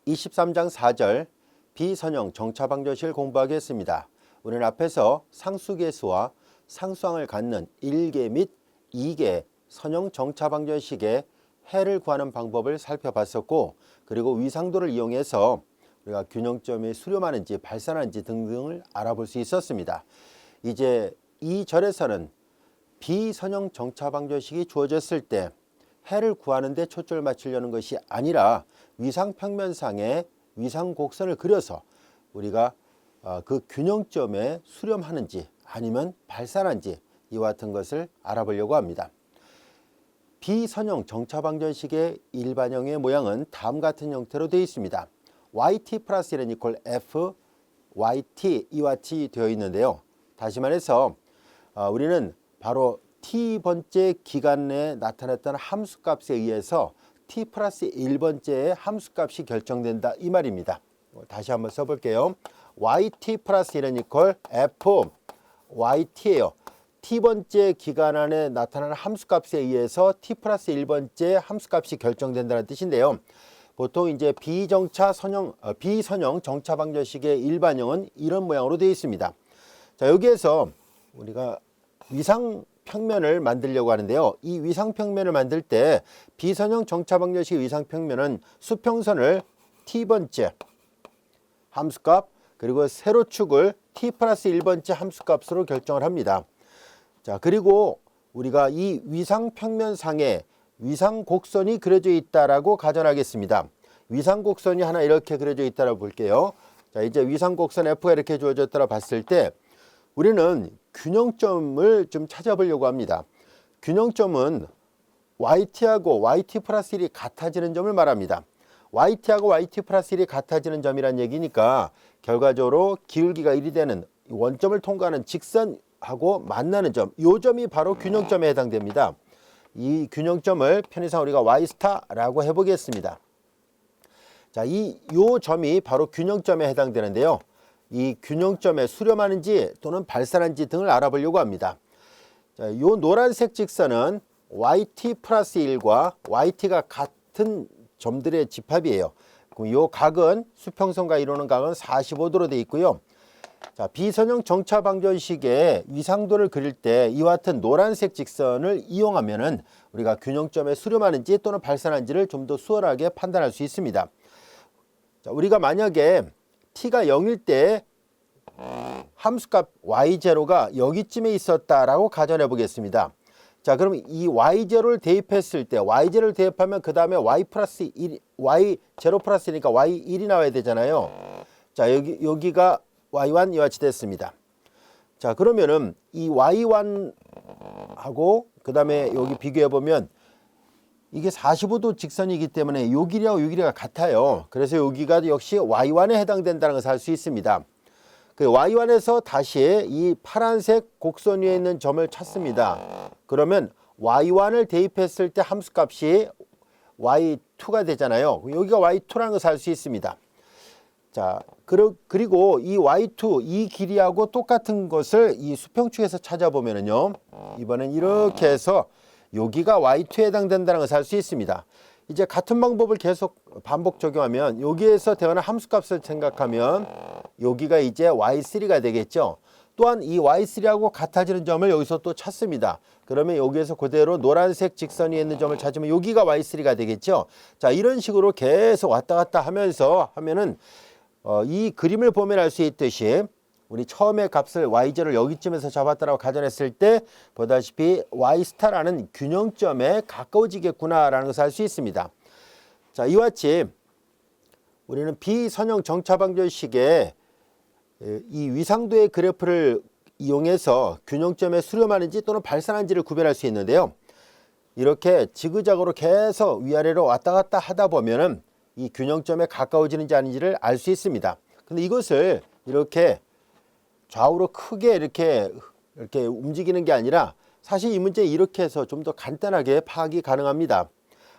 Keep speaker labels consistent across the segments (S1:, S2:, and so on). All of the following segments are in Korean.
S1: 23장 4절 비선형 정차방정식을 공부하겠습니다. 우리는 앞에서 상수계수와 상수항을 갖는 1개 및 2개 선형 정차방정식의 해를 구하는 방법을 살펴봤었고, 그리고 위상도를 이용해서 우리가 균형점이 수렴하는지 발산하는지 등등을 알아볼 수 있었습니다. 이제 이 절에서는 비선형 정차방정식이 주어졌을 때 해를 구하는 데 초점을 맞추려는 것이 아니라 위상평면상에 위상곡선을 그려서 우리가 그 균형점에 수렴하는지 아니면 발산한지 이와 같은 것을 알아보려고 합니다. 비선형 정차방정식의 일반형의 모양은 다음 같은 형태로 되어 있습니다. yt 플러스 1은 이퀄 f yt 이와 같이 되어 있는데요. 다시 말해서 우리는 바로 t번째 기간 내에 나타났던 함수값에 의해서 t 플러스 1번째의 함수값이 결정된다 이 말입니다. 다시 한번 써볼게요. yt 플러스 1은 이퀄 f yt예요. t번째 기간 안에 나타나는 함수값에 의해서 t 플러스 1번째 함수값이 결정된다는 뜻인데요. 보통 이제 비선형 정차방정식의 일반형은 이런 모양으로 되어 있습니다. 자, 여기에서 우리가 위상평면을 만들려고 하는데요. 이 위상평면을 만들 때 비선형 정차방정식의 위상평면은 수평선을 t번째 함수값 그리고 세로축을 t 플러스 1번째 함수값으로 결정을 합니다. 자, 그리고 우리가 이 위상평면상에 위상곡선이 그려져 있다라고 가정하겠습니다. 위상곡선이 하나 이렇게 그려져 있다라고 볼게요. 자, 이제 위상곡선 F가 이렇게 주어졌다고 봤을 때 우리는 균형점을 좀 찾아보려고 합니다. 균형점은 yt하고 yt 플러스 1이 같아지는 점을 말합니다. yt하고 yt 플러스 1이 같아지는 점이란 얘기니까 결과적으로 기울기가 1이 되는 원점을 통과하는 직선하고 만나는 점, 이 점이 바로 균형점에 해당됩니다. 이 균형점을 편의상 우리가 y 스타라고 해보겠습니다. 자, 요 점이 바로 균형점에 해당되는데요. 이 균형점에 수렴하는지 또는 발산하는지 등을 알아보려고 합니다. 자, 요 노란색 직선은 yt 플러스 1과 yt가 같은 점들의 집합이에요. 그럼 요 각은 수평선과 이루는 각은 45도로 되어 있고요. 자, 비선형 정차방정식의 위상도를 그릴 때 이와 같은 노란색 직선을 이용하면은 우리가 균형점에 수렴하는지 또는 발산하는지를 좀 더 수월하게 판단할 수 있습니다. 자, 우리가 만약에 t가 0일 때 함수값 y0가 여기쯤에 있었다라고 가정해 보겠습니다. 자, 그럼 이 y0를 대입했을 때 y0를 대입하면 그 다음에 y 플러스 1, y0 플러스 1이니까 y1이 나와야 되잖아요. 자, 여기가 y1 이와 같이 됐습니다. 자, 그러면은 이 y1하고 그 다음에 여기 비교해 보면 이게 45도 직선이기 때문에 요 길이하고 요 길이가 같아요. 그래서 여기가 역시 y1에 해당된다는 것을 알 수 있습니다. 그 y1에서 다시 이 파란색 곡선 위에 있는 점을 찾습니다. 그러면 y1을 대입했을 때 함수값이 y2가 되잖아요. 여기가 y2라는 것을 알 수 있습니다. 자, 그리고 이 y2 이 길이하고 똑같은 것을 이 수평축에서 찾아보면은요, 이번엔 이렇게 해서 여기가 y2에 해당된다는 것을 알 수 있습니다. 이제 같은 방법을 계속 반복 적용하면 여기에서 대하는 함수값을 생각하면 여기가 이제 y3가 되겠죠. 또한 이 y3하고 같아지는 점을 여기서 또 찾습니다. 그러면 여기에서 그대로 노란색 직선 위에 있는 점을 찾으면 여기가 y3가 되겠죠. 자, 이런 식으로 계속 왔다 갔다 하면서 하면은 이 그림을 보면 알 수 있듯이 우리 처음에 값을 y0를 여기쯤에서 잡았다라고 가정했을 때 보다시피 y 스타라는 균형점에 가까워지겠구나라는 것을 알 수 있습니다. 자, 이와 같이 우리는 비선형 정차방정식의 이 위상도의 그래프를 이용해서 균형점에 수렴하는지 또는 발산하는지를 구별할 수 있는데요. 이렇게 지그작으로 계속 위아래로 왔다 갔다 하다 보면은 이 균형점에 가까워지는지 아닌지를 알 수 있습니다. 근데 이것을 이렇게 좌우로 크게 이렇게 움직이는 게 아니라 사실 이 문제 이렇게 해서 좀 더 간단하게 파악이 가능합니다.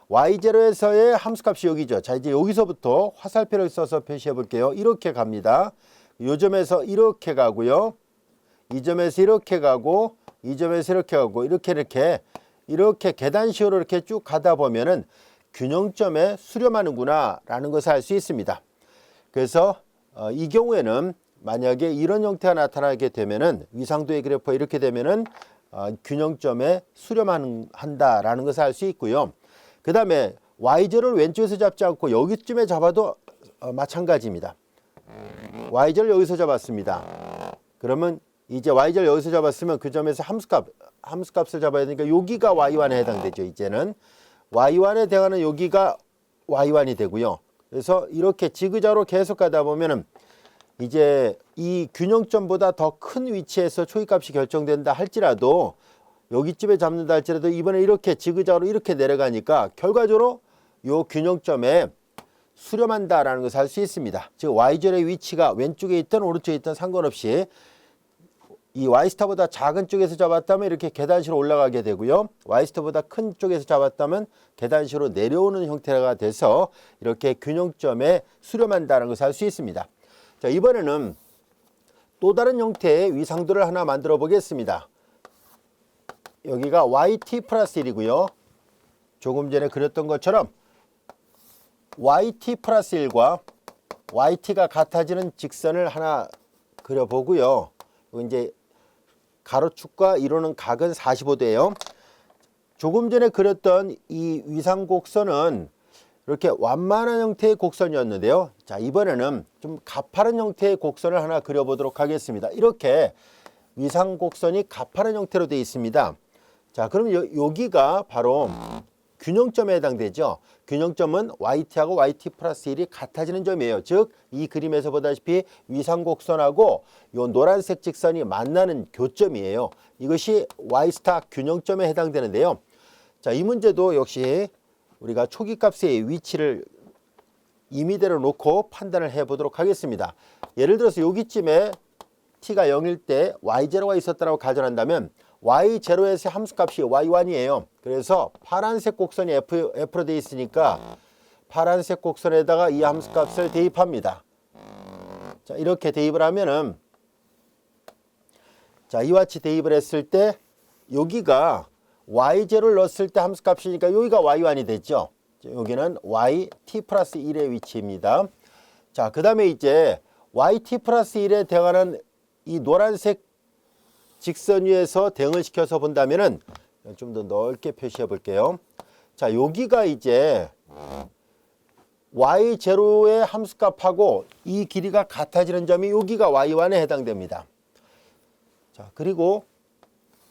S1: y0에서의 함수값이 여기죠. 자, 이제 여기서부터 화살표를 써서 표시해 볼게요. 이렇게 갑니다. 이 점에서 이렇게 가고요. 이 점에서 이렇게 가고 이 점에서 이렇게 가고 이렇게 계단식으로 이렇게 쭉 가다 보면은 균형점에 수렴하는구나 라는 것을 알 수 있습니다. 그래서 이 경우에는 만약에 이런 형태가 나타나게 되면은 위상도의 그래프가 이렇게 되면은 균형점에 수렴한다라는 것을 알 수 있고요. 그 다음에 Y절을 왼쪽에서 잡지 않고 여기쯤에 잡아도 마찬가지입니다. Y절 여기서 잡았습니다. 그러면 이제 Y절 여기서 잡았으면 그 점에서 함수값을 잡아야 되니까 여기가 Y1에 해당되죠. 이제는 Y1에 해당하는 여기가 Y1이 되고요. 그래서 이렇게 지그자그로 계속 가다 보면은 이제 이 균형점보다 더 큰 위치에서 초기값이 결정된다 할지라도 여기쯤에 잡는다 할지라도 이번에 이렇게 지그자그로 이렇게 내려가니까 결과적으로 요 균형점에 수렴한다라는 것을 알 수 있습니다. 즉 Y절의 위치가 왼쪽에 있든 오른쪽에 있든 상관없이 이 Y스타보다 작은 쪽에서 잡았다면 이렇게 계단식으로 올라가게 되고요. Y스타보다 큰 쪽에서 잡았다면 계단식으로 내려오는 형태가 돼서 이렇게 균형점에 수렴한다는 것을 알 수 있습니다. 자, 이번에는 또 다른 형태의 위상도를 하나 만들어 보겠습니다. 여기가 YT 플러스 1이고요. 조금 전에 그렸던 것처럼 YT 플러스 1과 YT가 같아지는 직선을 하나 그려보고요. 이제 가로축과 이루는 각은 45도예요. 조금 전에 그렸던 이 위상곡선은 이렇게 완만한 형태의 곡선이었는데요. 자, 이번에는 좀 가파른 형태의 곡선을 하나 그려보도록 하겠습니다. 이렇게 위상곡선이 가파른 형태로 되어 있습니다. 자, 그럼 여기가 바로 균형점에 해당되죠. 균형점은 YT하고 YT 플러스 1이 같아지는 점이에요. 즉, 이 그림에서 보다시피 위상곡선하고 요 노란색 직선이 만나는 교점이에요. 이것이 Y스타 균형점에 해당되는데요. 자, 이 문제도 역시 우리가 초기값의 위치를 임의대로 놓고 판단을 해보도록 하겠습니다. 예를 들어서 여기쯤에 t가 0일 때 y0가 있었다고 가정한다면 y0에서 함수값이 y1이에요. 그래서 파란색 곡선이 F로 되어 있으니까 파란색 곡선에다가 이 함수값을 대입합니다. 자, 이렇게 대입을 하면은 자, 이와 같이 대입을 했을 때 여기가 y0를 넣었을 때 함수값이니까 여기가 y1이 됐죠. 여기는 yt 플러스 1의 위치입니다. 자, 그 다음에 이제 yt 플러스 1에 대응하는 이 노란색 직선 위에서 대응을 시켜서 본다면은 좀 더 넓게 표시해 볼게요. 자, 여기가 이제 y0의 함수값하고 이 길이가 같아지는 점이 여기가 y1에 해당됩니다. 자, 그리고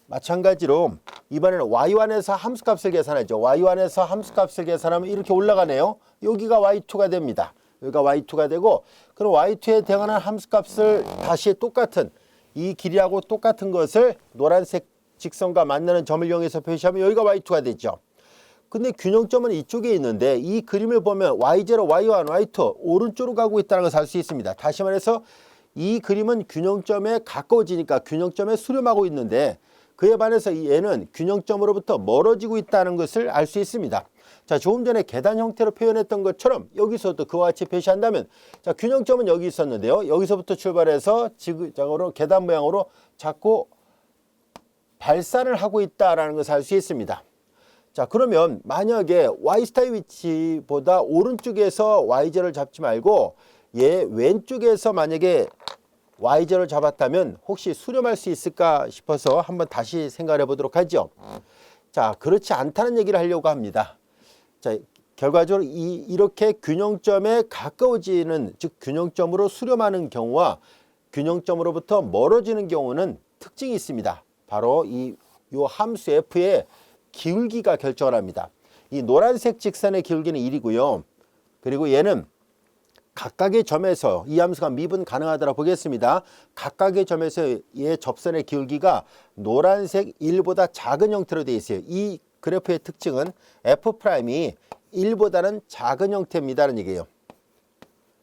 S1: 마찬가지로 이번에는 y1에서 함수값을 계산하죠. y1에서 함수값을 계산하면 이렇게 올라가네요. 여기가 y2가 됩니다. 여기가 y2가 되고 그럼 y2에 대응하는 함수값을 다시 똑같은 이 길이하고 똑같은 것을 노란색 직선과 만나는 점을 이용해서 표시하면 여기가 y2가 되죠. 근데 균형점은 이쪽에 있는데 이 그림을 보면 y0, y1, y2 오른쪽으로 가고 있다는 것을 알 수 있습니다. 다시 말해서 이 그림은 균형점에 가까워지니까 균형점에 수렴하고 있는데 그에 반해서 얘는 균형점으로부터 멀어지고 있다는 것을 알 수 있습니다. 자, 조금 전에 계단 형태로 표현했던 것처럼 여기서도 그와 같이 표시한다면 자, 균형점은 여기 있었는데요. 여기서부터 출발해서 지그자그로 계단 모양으로 자꾸 발산을 하고 있다는 것을 알 수 있습니다. 자, 그러면 만약에 Y스타의 위치보다 오른쪽에서 Y0를 잡지 말고 얘 왼쪽에서 만약에 Y0를 잡았다면 혹시 수렴할 수 있을까 싶어서 한번 다시 생각해 보도록 하죠. 자, 그렇지 않다는 얘기를 하려고 합니다. 자, 결과적으로 이렇게 균형점에 가까워지는, 즉 균형점으로 수렴하는 경우와 균형점으로부터 멀어지는 경우는 특징이 있습니다. 바로 요 함수 f의 기울기가 결정을 합니다. 이 노란색 직선의 기울기는 1이고요. 그리고 얘는 각각의 점에서 이 함수가 미분 가능하다고 보겠습니다. 각각의 점에서의 접선의 기울기가 노란색 1보다 작은 형태로 되어 있어요. 이 그래프의 특징은 F'이 1보다는 작은 형태입니다라는 얘기예요.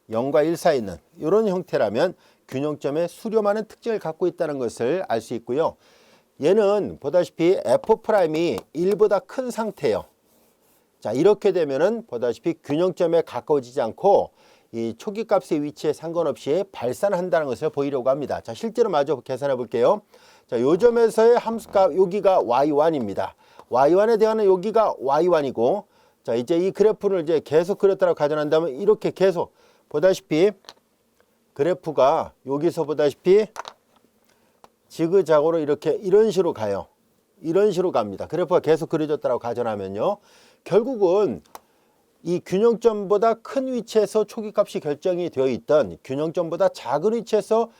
S1: 0과 1 사이에 있는 이런 형태라면 균형점에 수렴하는 특징을 갖고 있다는 것을 알 수 있고요. 얘는 보다시피 F'이 1보다 큰 상태예요. 자, 이렇게 되면은 보다시피 균형점에 가까워지지 않고 이 초기값의 위치에 상관없이 발산한다는 것을 보이려고 합니다. 자, 실제로 마저 계산해 볼게요. 자, 요 점에서의 함수값 여기가 y1입니다. y1에 대한 여기가 y1이고 자, 이제 이 그래프를 이제 계속 그렸다고 가정한다면 이렇게 계속 보다시피 그래프가 여기서 보다시피 지그자그로 이렇게 이런 식으로 가요. 이런 식으로 갑니다. 그래프가 계속 그려졌다고 가정하면요. 결국은 이 균형점보다 큰 위치에서 초기값이 결정이 되어 있던 균형점보다 작은 위치에서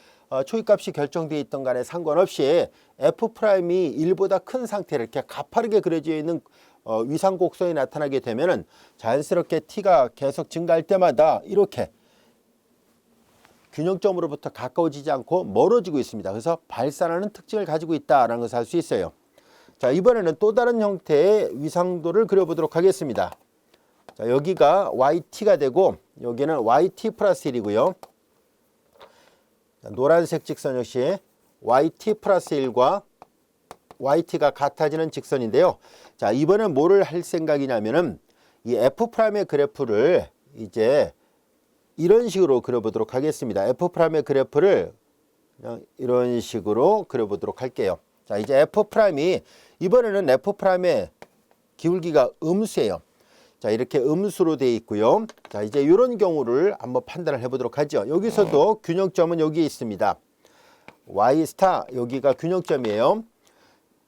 S1: 초기값이 결정되어 있던 간에 상관없이 F'이 1보다 큰 상태로 이렇게 가파르게 그려져 있는 위상 곡선이 나타나게 되면은 자연스럽게 T가 계속 증가할 때마다 이렇게 균형점으로부터 가까워지지 않고 멀어지고 있습니다. 그래서 발산하는 특징을 가지고 있다는 것을 알 수 있어요. 자, 이번에는 또 다른 형태의 위상도를 그려보도록 하겠습니다. 자, 여기가 YT가 되고 여기는 YT 플러스 1이고요. 자, 노란색 직선 역시 YT 플러스 1과 YT가 같아지는 직선인데요. 자, 이번엔 뭐를 할 생각이냐면은 이 F'의 그래프를 이제 이런 식으로 그려보도록 하겠습니다. F'의 그래프를 그냥 이런 식으로 그려보도록 할게요. 자, 이제 F'이 이번에는 F'의 기울기가 음수예요. 자, 이렇게 음수로 되어 있고요. 자, 이제 이런 경우를 한번 판단을 해보도록 하죠. 여기서도 균형점은 여기에 있습니다. Y 스타 여기가 균형점이에요.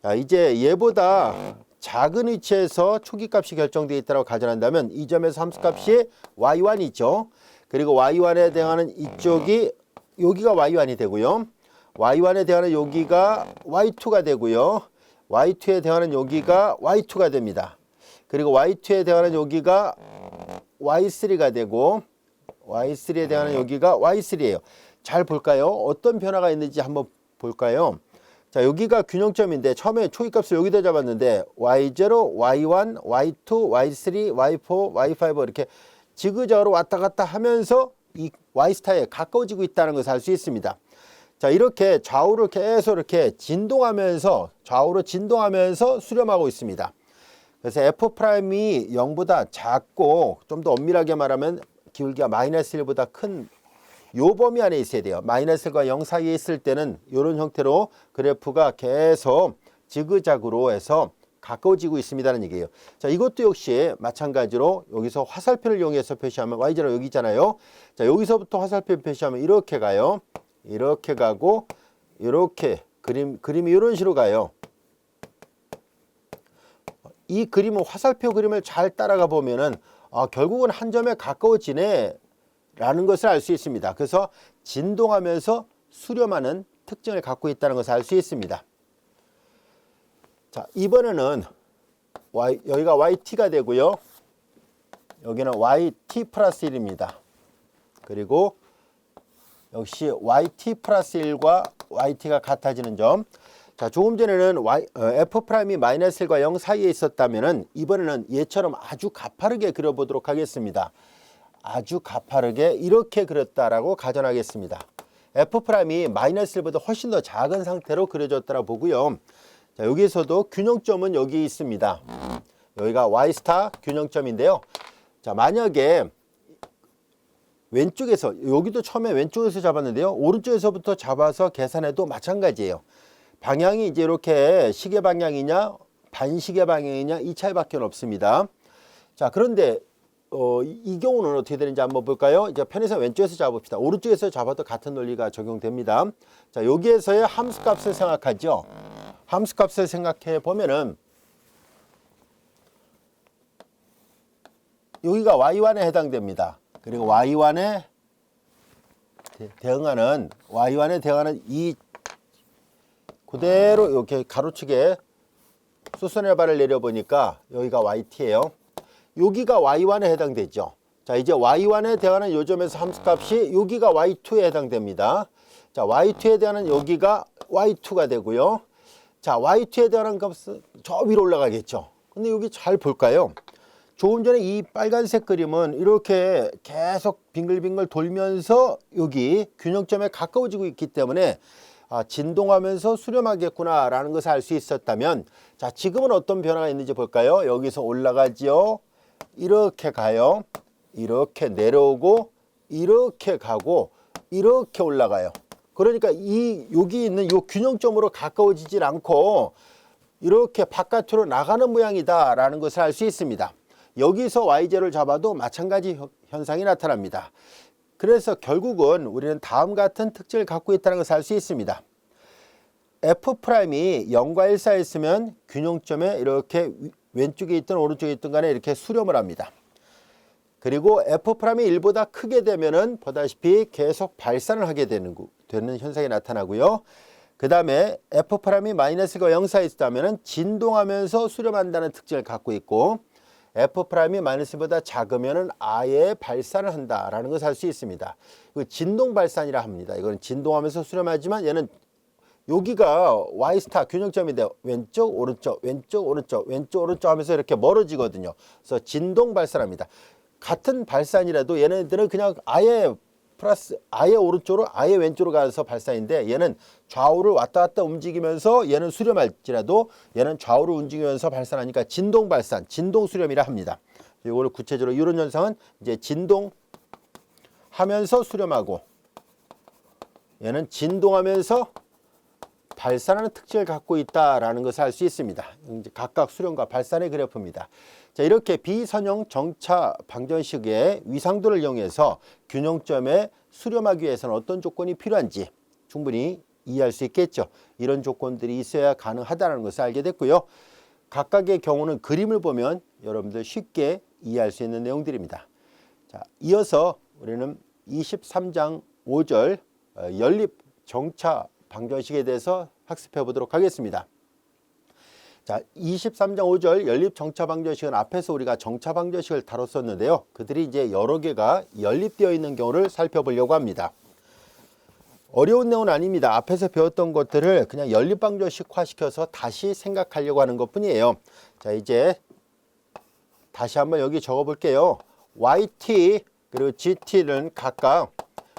S1: 자, 이제 얘보다 작은 위치에서 초기값이 결정되어 있다고 가정한다면 이 점에서 함수값이 Y1이죠. 그리고 Y1에 대항하는 이쪽이 여기가 Y1이 되고요. Y1에 대항하는 여기가 Y2가 되고요. Y2에 대항하는 여기가 Y2가 됩니다. 그리고 Y2에 대항하는 여기가 Y3가 되고 Y3에 대항하는 여기가 Y3예요. 잘 볼까요? 어떤 변화가 있는지 한번 볼까요? 자, 여기가 균형점인데 처음에 초기값을 여기다 잡았는데 Y0, Y1, Y2, Y3, Y4, Y5 이렇게 지그저그로 왔다 갔다 하면서 이 Y스타에 가까워지고 있다는 것을 알 수 있습니다. 자, 이렇게 좌우를 계속 이렇게 진동하면서 좌우로 진동하면서 수렴하고 있습니다. 그래서 F'이 0보다 작고 좀 더 엄밀하게 말하면 기울기가 마이너스 1보다 큰 요 범위 안에 있어야 돼요. 마이너스 1과 0 사이에 있을 때는 이런 형태로 그래프가 계속 지그자그로 해서 가까워지고 있습니다는 얘기예요. 자, 이것도 역시 마찬가지로 여기서 화살표를 이용해서 표시하면 Y자로 여기 있잖아요. 자, 여기서부터 화살표 표시하면 이렇게 가요. 이렇게 가고 이렇게 그림이 이런 식으로 가요. 이 그림은 화살표 그림을 잘 따라가 보면은 결국은 한 점에 가까워지네 라는 것을 알 수 있습니다. 그래서 진동하면서 수렴하는 특징을 갖고 있다는 것을 알 수 있습니다. 자, 이번에는 여기가 YT가 되고요. 여기는 YT 플러스 1입니다. 그리고 역시 YT 플러스 1과 YT가 같아지는 점. 자, 조금 전에는 F'이 마이너스 1과 0 사이에 있었다면은 이번에는 얘처럼 아주 가파르게 그려보도록 하겠습니다. 아주 가파르게 이렇게 그렸다라고 가정하겠습니다. F'이 마이너스 1보다 훨씬 더 작은 상태로 그려졌다고 보고요. 자, 여기에서도 균형점은 여기 있습니다. 여기가 Y 스타 균형점인데요. 자, 만약에 왼쪽에서 여기도 처음에 왼쪽에서 잡았는데요. 오른쪽에서부터 잡아서 계산해도 마찬가지예요. 방향이 이제 이렇게 시계 방향이냐 반시계 방향이냐 이 차이밖에 없습니다. 자, 그런데 이 경우는 어떻게 되는지 한번 볼까요? 이제 편의상 왼쪽에서 잡읍시다. 오른쪽에서 잡아도 같은 논리가 적용됩니다. 자, 여기에서의 함수값을 생각하죠. 함수값을 생각해 보면은 여기가 Y1에 해당됩니다. 그리고 Y1에 대응하는 이 그대로 이렇게 가로축에 수선의 발을 내려보니까 여기가 YT예요. 여기가 Y1에 해당되죠. 자, 이제 Y1에 대항하는 요 점에서 함수값이 여기가 Y2에 해당됩니다. 자, Y2에 대항하는 여기가 Y2가 되고요. 자, Y2에 대항하는 값은 저 위로 올라가겠죠. 근데 여기 잘 볼까요? 조금 전에 이 빨간색 그림은 이렇게 계속 빙글빙글 돌면서 여기 균형점에 가까워지고 있기 때문에 진동하면서 수렴하겠구나 라는 것을 알 수 있었다면, 자, 지금은 어떤 변화가 있는지 볼까요? 여기서 올라가지요. 이렇게 가요. 이렇게 내려오고 이렇게 가고 이렇게 올라가요. 그러니까 여기 있는 이 균형점으로 가까워지질 않고 이렇게 바깥으로 나가는 모양이다 라는 것을 알 수 있습니다. 여기서 y0를 잡아도 마찬가지 현상이 나타납니다. 그래서 결국은 우리는 다음 같은 특징을 갖고 있다는 것을 알 수 있습니다. F'이 0과 1 사이에 있으면 균형점에 이렇게 왼쪽에 있든 오른쪽에 있든 간에 이렇게 수렴을 합니다. 그리고 F'이 1보다 크게 되면은 보다시피 계속 발산을 하게 되는 현상이 나타나고요. 그 다음에 F'이 마이너스가 0 사이에 있다면은 진동하면서 수렴한다는 특징을 갖고 있고, F'이 마이너스보다 작으면은 아예 발산을 한다라는 것을 알 수 있습니다. 진동 발산이라 합니다. 이거는 진동하면서 수렴하지만 얘는 여기가 Y 스타 균형점인데 왼쪽 오른쪽 왼쪽 오른쪽 왼쪽 오른쪽 하면서 이렇게 멀어지거든요. 그래서 진동 발산합니다. 같은 발산이라도 얘네들은 그냥 아예 오른쪽으로 아예 왼쪽으로 가서 발산인데, 얘는 좌우를 왔다 갔다 움직이면서 얘는 수렴할지라도 얘는 좌우를 움직이면서 발산하니까 진동 발산, 진동 수렴이라 합니다. 이걸 구체적으로 이런 현상은 이제 진동하면서 수렴하고, 얘는 진동하면서 발산하는 특징을 갖고 있다라는 것을 알 수 있습니다. 이제 각각 수렴과 발산의 그래프입니다. 자, 이렇게 비선형 정차 방정식의 위상도를 이용해서 균형점에 수렴하기 위해서는 어떤 조건이 필요한지 충분히 이해할 수 있겠죠. 이런 조건들이 있어야 가능하다는 것을 알게 됐고요. 각각의 경우는 그림을 보면 여러분들 쉽게 이해할 수 있는 내용들입니다. 자, 이어서 우리는 23장 5절 연립 정차 방정식에 대해서 학습해 보도록 하겠습니다. 자, 23장 5절 연립 정차 방정식은 앞에서 우리가 정차 방정식을 다뤘었는데요. 그들이 이제 여러 개가 연립되어 있는 경우를 살펴보려고 합니다. 어려운 내용은 아닙니다. 앞에서 배웠던 것들을 그냥 연립 방정식화 시켜서 다시 생각하려고 하는 것뿐이에요. 자, 이제 다시 한번 여기 적어 볼게요. YT 그리고 GT는 각각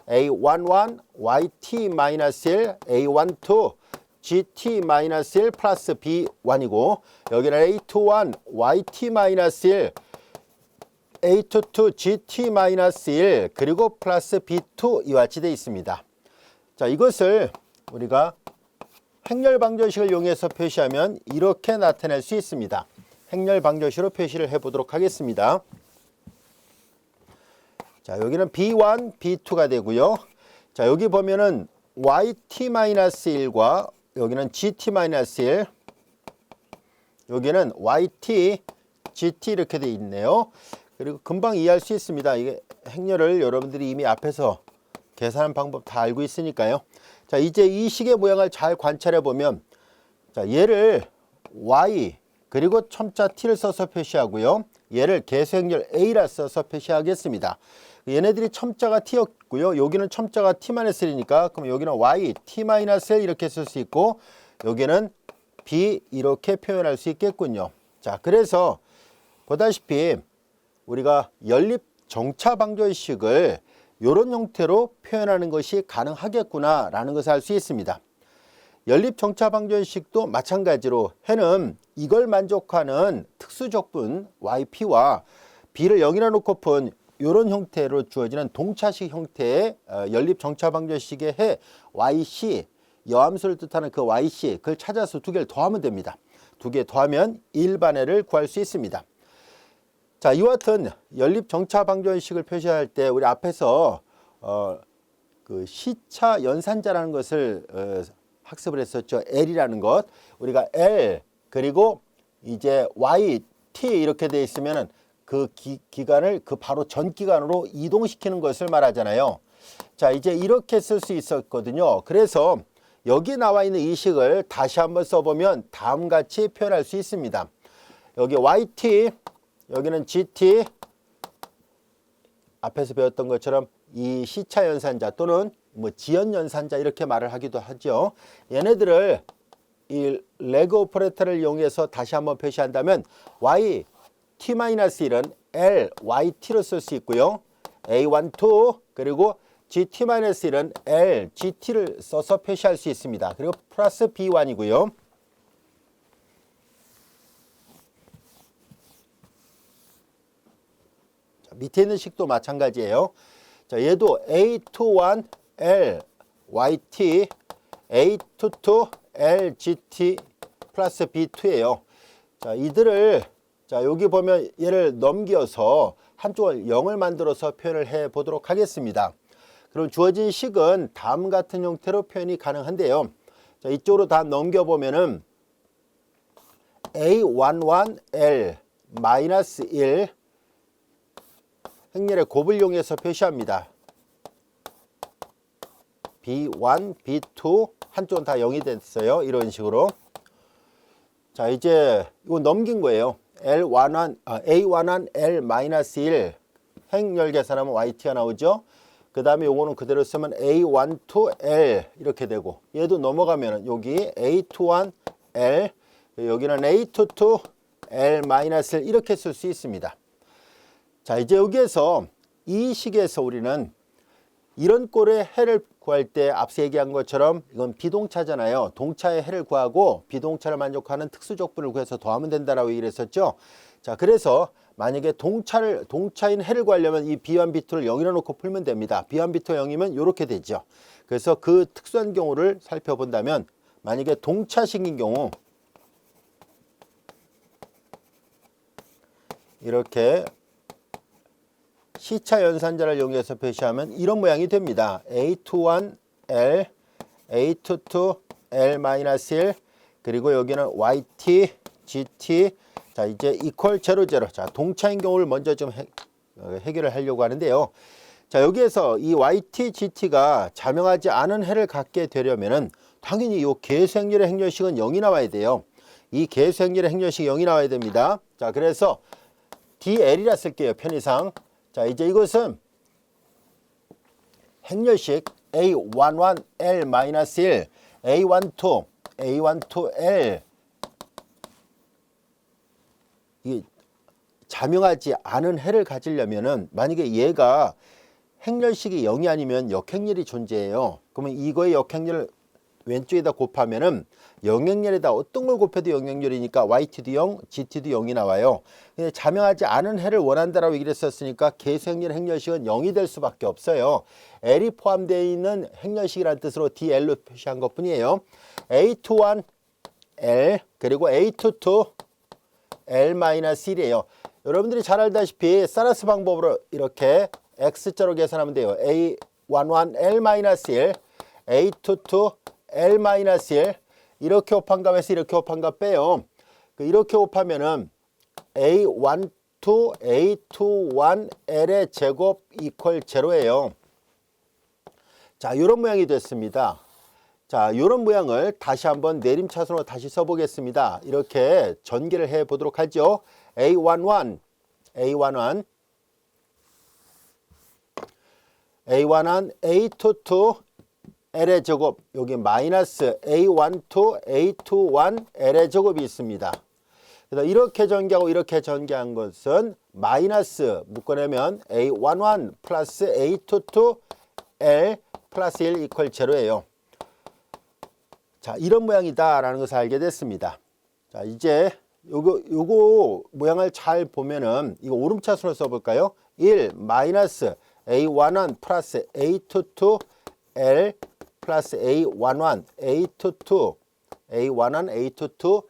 S1: A11, YT-1, A12, GT-1 플러스 B1이고, 여기는 A21, YT-1, A22, GT-1 그리고 플러스 B2 이와 같이 되어 있습니다. 자, 이것을 우리가 행렬 방정식을 이용해서 표시하면 이렇게 나타낼 수 있습니다. 행렬 방정식으로 표시를 해보도록 하겠습니다. 자, 여기는 B1, B2가 되고요. 자, 여기 보면은 YT-1과 여기는 GT-1, 여기는 YT, GT 이렇게 돼 있네요. 그리고 금방 이해할 수 있습니다. 이게 행렬을 여러분들이 이미 앞에서 계산한 방법 다 알고 있으니까요. 자, 이제 이 식의 모양을 잘 관찰해 보면, 자, 얘를 Y 그리고 첨자 T를 써서 표시하고요. 얘를 계수행렬 A라 써서 표시하겠습니다. 얘네들이 첨자가 T였고요. 여기는 첨자가 T-1이니까 그럼 여기는 Y, T-1 이렇게 쓸 수 있고, 여기는 B 이렇게 표현할 수 있겠군요. 자, 그래서 보다시피 우리가 연립 정차 방정식을 이런 형태로 표현하는 것이 가능하겠구나 라는 것을 알 수 있습니다. 연립 정차 방정식도 마찬가지로 해는 이걸 만족하는 특수적분 YP와 B를 0이라 놓고 푼 이런 형태로 주어지는 동차식 형태의 연립 정차 방정식의 해 YC, 여함수를 뜻하는 그 YC, 그걸 찾아서 두 개를 더하면 됩니다. 두 개 더하면 일반해를 구할 수 있습니다. 자, 이와 같은 연립 정차 방정식을 표시할 때 우리 앞에서 그 시차 연산자라는 것을 학습을 했었죠. L이라는 것. 우리가 L 그리고 이제 Y, T 이렇게 되어 있으면은 그 기간을 그 바로 전 기간으로 이동시키는 것을 말하잖아요. 자, 이제 이렇게 쓸 수 있었거든요. 그래서 여기 나와 있는 이 식을 다시 한번 써보면 다음과 같이 표현할 수 있습니다. 여기 YT, 여기는 GT, 앞에서 배웠던 것처럼 이 시차 연산자 또는 뭐 지연 연산자 이렇게 말을 하기도 하죠. 얘네들을 이 레그 오퍼레이터를 이용해서 다시 한번 표시한다면 Y T-1은 L, YT로 쓸 수 있고요. A12 그리고 GT-1은 L, GT를 써서 표시할 수 있습니다. 그리고 플러스 B1이고요. 자, 밑에 있는 식도 마찬가지예요. 자, 얘도 A21, L, YT, A22, L, GT 플러스 B2예요. 자, 이들을 자, 여기 보면 얘를 넘겨서 한쪽을 0을 만들어서 표현을 해 보도록 하겠습니다. 그럼 주어진 식은 다음 같은 형태로 표현이 가능한데요. 자, 이쪽으로 다 넘겨보면은 A11L 마이너스 1 행렬의 곱을 이용해서 표시합니다. B1, B2 한쪽은 다 0이 됐어요. 이런 식으로. 자, 이제 이거 넘긴 거예요. A11 L 마이너스 1 행렬 계산하면 YT가 나오죠. 그 다음에 요거는 그대로 쓰면 A12 L 이렇게 되고, 얘도 넘어가면 여기 A21 L, 여기는 A22 L 마이너스 1 이렇게 쓸 수 있습니다. 자, 이제 여기에서 이 식에서 우리는 이런 꼴의 해를 구할 때 앞서 얘기한 것처럼 이건 비동차잖아요. 동차의 해를 구하고 비동차를 만족하는 특수조건을 구해서 더하면 된다라고 얘기를 했었죠. 자, 그래서 만약에 동차인 해를 구하려면 이 B1, B2를 0이라 놓고 풀면 됩니다. B1, B2가 0이면 이렇게 되죠. 그래서 그 특수한 경우를 살펴본다면, 만약에 동차식인 경우 이렇게 시차 연산자를 이용해서 표시하면 이런 모양이 됩니다. A21L, A22L-1 그리고 여기는 YT, GT. 자, 이제 equal 0, 0. 자, 동차인 경우를 먼저 좀 해결을 하려고 하는데요. 자, 여기에서 이 YT, GT가 자명하지 않은 해를 갖게 되려면은 당연히 이 계수행렬의 행렬식은 0이 나와야 돼요. 이 계수행렬의 행렬식이 0이 나와야 됩니다. 자, 그래서 DL이라 쓸게요. 편의상. 자, 이제 이것은 행렬식 A11L-1, A12L 이 자명하지 않은 해를 가지려면은, 만약에 얘가 행렬식이 0이 아니면 역행렬이 존재해요. 그러면 이거의 역행렬을 왼쪽에다 곱하면은 영행렬에다 어떤 걸 곱해도 영행렬이니까 YT도 0, GT도 0이 나와요. 근데 자명하지 않은 해를 원한다라고 얘기를 했었으니까 계수행렬 행렬식은 0이 될 수밖에 없어요. L이 포함되어 있는 행렬식이라는 뜻으로 DL로 표시한 것 뿐이에요. A21L 그리고 A22 L-1이에요. 여러분들이 잘 알다시피 사라스 방법으로 이렇게 X자로 계산하면 돼요. A11 L-1, A22 L-1 이렇게 곱한 값에서 이렇게 곱한 값 빼요. 이렇게 곱하면은 A12 A21 L의 제곱 이퀄 0예요. 자, 이런 모양이 됐습니다. 자, 이런 모양을 다시 한번 내림차순으로 다시 써보겠습니다. 이렇게 전개를 해 보도록 하죠. A11 A22 L의 제곱, 여기 마이너스 A12 A21 L의 제곱이 있습니다. 그래서 이렇게 전개하고 이렇게 전개한 것은 마이너스 묶어내면 A11 플러스 A22 L 플러스 1 이퀄 0예요. 자, 이런 모양이다 라는 것을 알게 됐습니다. 자, 이제 요거 모양을 잘 보면은 이거 오름차순으로 써볼까요? 1 마이너스 A11 플러스 A22 L 플러스 A11 A22 A11 A22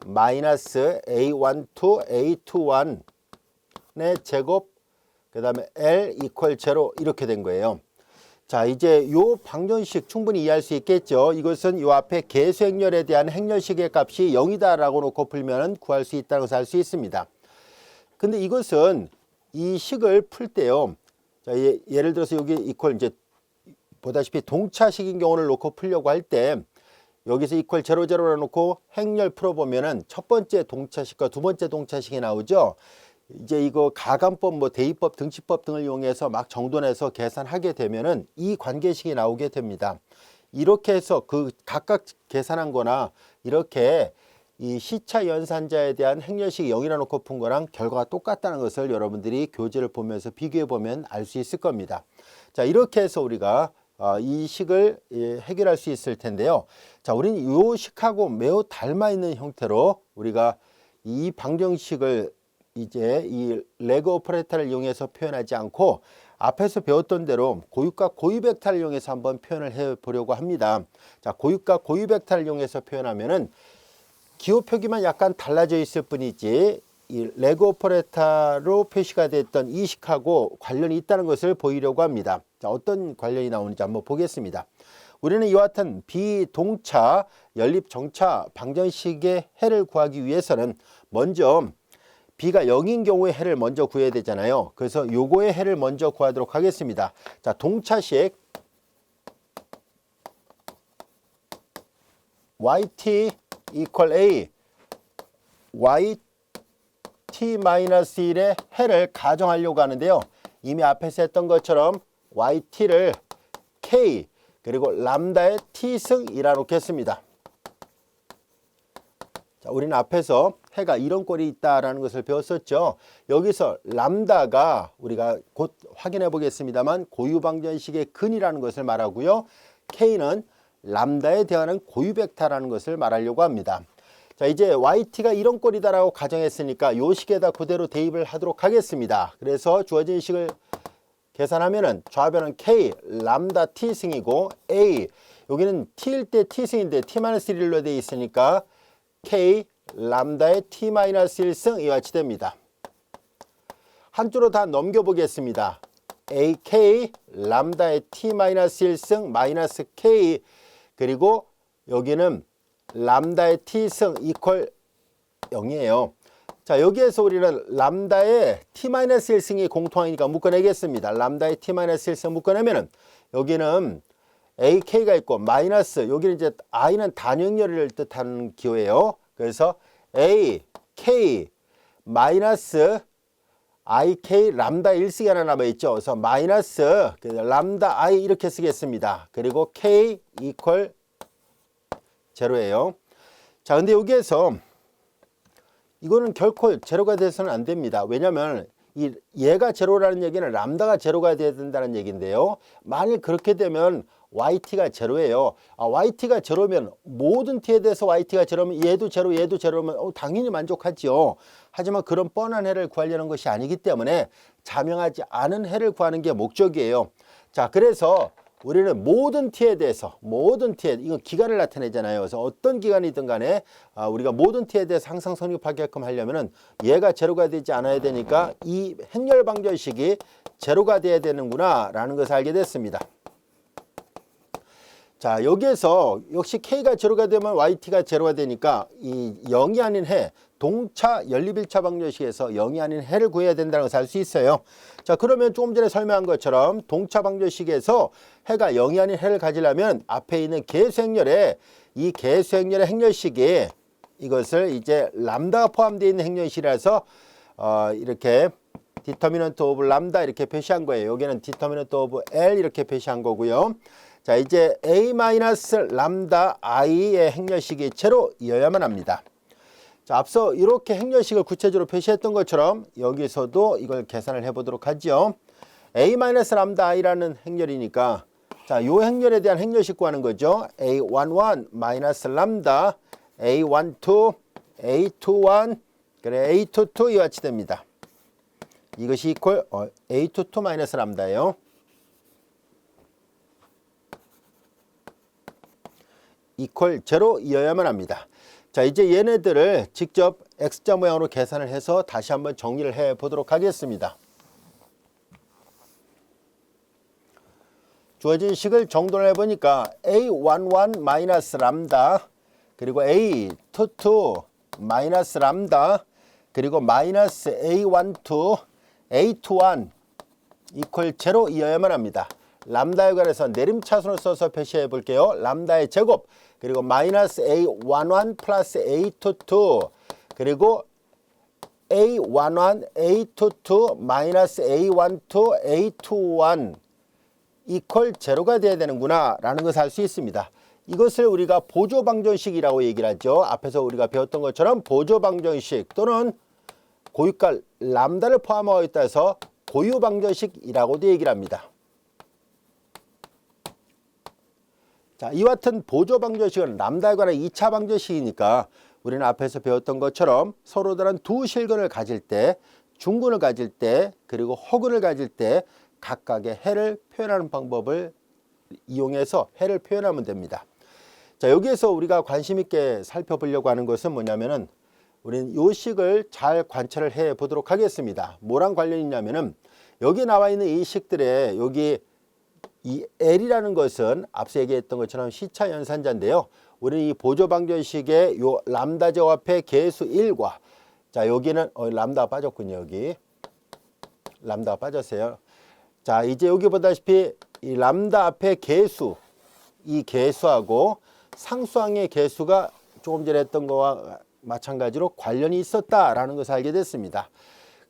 S1: 마이너스 A12 A21의 제곱 그 다음에 L 이퀄 0 이렇게 된 거예요. 자, 이제 요 방정식 충분히 이해할 수 있겠죠. 이것은 요 앞에 계수행렬에 대한 행렬식의 값이 0이다 라고 놓고 풀면 구할 수 있다는 것을 알 수 있습니다. 근데 이것은 이 식을 풀 때요. 자, 예를 들어서 여기 이퀄 이제 보다시피 동차식인 경우를 놓고 풀려고 할 때 여기서 이퀄 0, 0라 놓고 행렬 풀어보면은 첫 번째 동차식과 두 번째 동차식이 나오죠. 이제 이거 가감법, 뭐 대입법, 등치법 등을 이용해서 막 정돈해서 계산하게 되면은 이 관계식이 나오게 됩니다. 이렇게 해서 그 각각 계산한 거나 이렇게 이 시차 연산자에 대한 행렬식이 0이라 놓고 푼 거랑 결과가 똑같다는 것을 여러분들이 교재를 보면서 비교해 보면 알 수 있을 겁니다. 자, 이렇게 해서 우리가 이 식을 해결할 수 있을 텐데요. 자, 우리는 이 식하고 매우 닮아 있는 형태로 우리가 이 방정식을 이제 이 레그 오퍼레이터를 이용해서 표현하지 않고 앞에서 배웠던 대로 고유값 고유 벡터를 이용해서 한번 표현을 해 보려고 합니다. 자, 고유값 고유 벡터를 이용해서 표현하면은 기호 표기만 약간 달라져 있을 뿐이지 이 레그 오퍼레이터로 표시가 됐던 이 식하고 관련이 있다는 것을 보이려고 합니다. 자, 어떤 관련이 나오는지 한번 보겠습니다. 우리는 이와 같은 비동차 연립 정차 방정식의 해를 구하기 위해서는 먼저 b가 0인 경우의 해를 먼저 구해야 되잖아요. 그래서 요거의 해를 먼저 구하도록 하겠습니다. 자, 동차식 yt equal a yt-1의 해를 가정하려고 하는데요. 이미 앞에서 했던 것처럼 yt를 k 그리고 람다의 t승 이라 놓겠습니다. 자, 우리는 앞에서 해가 이런 꼴이 있다라는 것을 배웠었죠. 여기서 람다가 우리가 곧 확인해 보겠습니다만 고유방정식의 근이라는 것을 말하고요. k는 람다에 대한 고유 벡터라는 것을 말하려고 합니다. 자, 이제 yt가 이런 꼴이다라고 가정했으니까 요 식에다 그대로 대입을 하도록 하겠습니다. 그래서 주어진 식을 계산하면은 좌변은 k 람다 t승이고 a 여기는 t일 때 t승인데 t-1로 되어 있으니까 k 람다의 t-1승 이와 같이 됩니다. 한쪽으로 다 넘겨보겠습니다. ak 람다의 t-1승 마이너스 k 그리고 여기는 람다의 t승 이퀄 0이에요. 자, 여기에서 우리는 람다의 t-1승이 공통하니까 묶어내겠습니다. 람다의 t-1승 묶어내면은 여기는 ak가 있고 마이너스 여기는 이제 i는 단역열을 뜻하는 기호예요. 그래서 a, k 마이너스 ik 람다 1승이 하나 남아있죠. 그래서 마이너스 람다 i 이렇게 쓰겠습니다. 그리고 k 이퀄 제로예요. 자, 근데 여기에서 이거는 결코 제로가 돼서는 안 됩니다. 왜냐하면 얘가 제로라는 얘기는 람다가 제로가 돼야 된다는 얘기인데요. 만일 그렇게 되면 yt가 제로예요. yt가 제로면 모든 t에 대해서 yt가 제로면 얘도 제로 얘도 제로면 당연히 만족하죠. 하지만 그런 뻔한 해를 구하려는 것이 아니기 때문에 자명하지 않은 해를 구하는 게 목적이에요. 자, 그래서 우리는 모든 t에 대해서 모든 t에 이건 기간을 나타내잖아요. 그래서 어떤 기간이든 간에 우리가 모든 t에 대해서 항상 성립하게끔 하려면은 얘가 제로가 되지 않아야 되니까 이 행렬 방정식이 제로가 돼야 되는구나 라는 것을 알게 됐습니다. 자, 여기에서 역시 k가 제로가 되면 yt가 제로가 되니까 이 0이 아닌 해 동차 연립일차 방정식에서 0이 아닌 해를 구해야 된다는 것을 알 수 있어요. 자, 그러면 조금 전에 설명한 것처럼 동차 방정식에서 해가 0이 아닌 해를 가지려면 앞에 있는 계수행렬에 이 계수행렬의 행렬식이 이것을 이제 람다가 포함되어 있는 행렬식이라서 이렇게 디터미넌트 오브 람다 이렇게 표시한 거예요. 여기는 디터미넌트 오브 L 이렇게 표시한 거고요. 자, 이제 a 람다 i의 행렬식이 제로여야만 합니다. 자, 앞서 이렇게 행렬식을 구체적으로 표시했던 것처럼 여기서도 이걸 계산을 해보도록 하죠. a 람다 i라는 행렬이니까 자, 요 행렬에 대한 행렬식 구하는 거죠. a11 마이너스 람다 a12 a21 그래 a22 이와 같이 됩니다. 이것이 이퀄 a22 마이너스 람다예요. 이퀄 제로이어야만 합니다. 자, 이제 얘네들을 직접 X자 모양으로 계산을 해서 다시 한번 정리를 해 보도록 하겠습니다. 주어진 식을 정돈을 해보니까 A11 마이너스 람다 그리고 A22 마이너스 람다 그리고 마이너스 A12 A21 이퀄 제로이어야만 합니다. 람다에 관해서 내림차순을 써서 표시해 볼게요. 람다의 제곱 그리고 마이너스 A11 플러스 A22 그리고 A11 A22 마이너스 A12 A21 이퀄 제로가 돼야 되는구나 라는 것을 알 수 있습니다. 이것을 우리가 보조방정식이라고 얘기를 하죠. 앞에서 우리가 배웠던 것처럼 보조방정식 또는 고유가 람다를 포함하고 있다 해서 고유방정식이라고도 얘기를 합니다. 자, 이와 같은 보조방정식은 람다에 관한 2차 방정식이니까 우리는 앞에서 배웠던 것처럼 서로 다른 두 실근을 가질 때, 중근을 가질 때, 그리고 허근을 가질 때 각각의 해를 표현하는 방법을 이용해서 해를 표현하면 됩니다. 자, 여기에서 우리가 관심 있게 살펴보려고 하는 것은 뭐냐면은 우리는 요 식을 잘 관찰을 해 보도록 하겠습니다. 뭐랑 관련이 있냐면은 여기 나와 있는 이 식들의 여기 이 L이라는 것은 앞서 얘기했던 것처럼 시차 연산자인데요. 우리는 이 보조방정식의 요 람다 제곱 앞에 개수 1과 자 여기는 람다가 빠졌군요. 여기 람다가 빠졌어요. 자 이제 여기 보다시피 이 람다 앞에 개수 이 개수하고 상수항의 개수가 조금 전에 했던 거와 마찬가지로 관련이 있었다라는 것을 알게 됐습니다.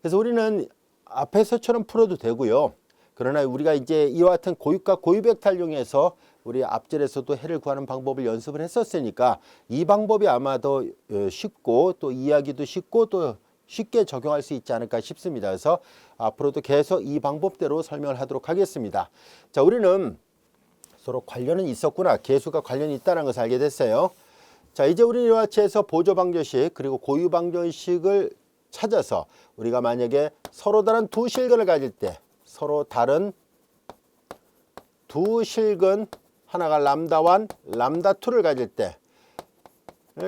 S1: 그래서 우리는 앞에서처럼 풀어도 되고요. 그러나 우리가 이제 이와 같은 고유과 고유벡터를 이용해서 우리 앞절에서도 해를 구하는 방법을 연습을 했었으니까 이 방법이 아마 더 쉽고 또 이해하기도 쉽고 또 쉽게 적용할 수 있지 않을까 싶습니다. 그래서 앞으로도 계속 이 방법대로 설명을 하도록 하겠습니다. 자, 우리는 서로 관련은 있었구나. 개수가 관련이 있다는 것을 알게 됐어요. 자, 이제 우리는 이와 같이 해서 보조방정식 그리고 고유방정식을 찾아서 우리가 만약에 서로 다른 두 실근을 가질 때 서로 다른 두 실근 하나가 람다1, 람다2를 가질 때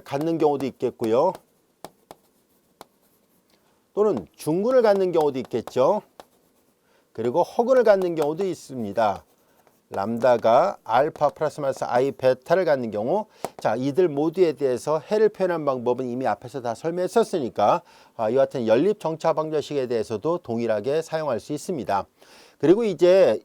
S1: 갖는 경우도 있겠고요. 또는 중근을 갖는 경우도 있겠죠. 그리고 허근을 갖는 경우도 있습니다. 람다가 알파 플러스 마이너스 I 베타를 갖는 경우 자 이들 모두에 대해서 해를 표현한 방법은 이미 앞에서 다 설명했었으니까 이와 같은 연립정차 방정식에 대해서도 동일하게 사용할 수 있습니다. 그리고 이제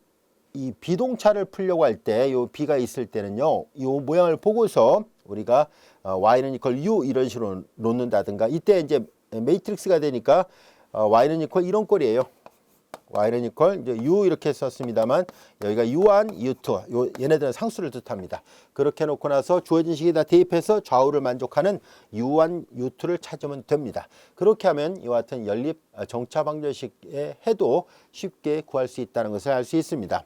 S1: 이 비동차를 풀려고 할 때 요 B가 있을 때는요 요 모양을 보고서 우리가 Y는 이퀄 U 이런 식으로 놓는다든가 이때 이제 매트릭스가 되니까 Y는 이퀄 이런 꼴이에요. Y는 이퀄 이제 U 이렇게 썼습니다만 여기가 U1, U2 요 얘네들은 상수를 뜻합니다. 그렇게 놓고 나서 주어진 식에다 대입해서 좌우를 만족하는 U1, U2를 찾으면 됩니다. 그렇게 하면 이와 같은 연립 정차 방정식의 해도 쉽게 구할 수 있다는 것을 알 수 있습니다.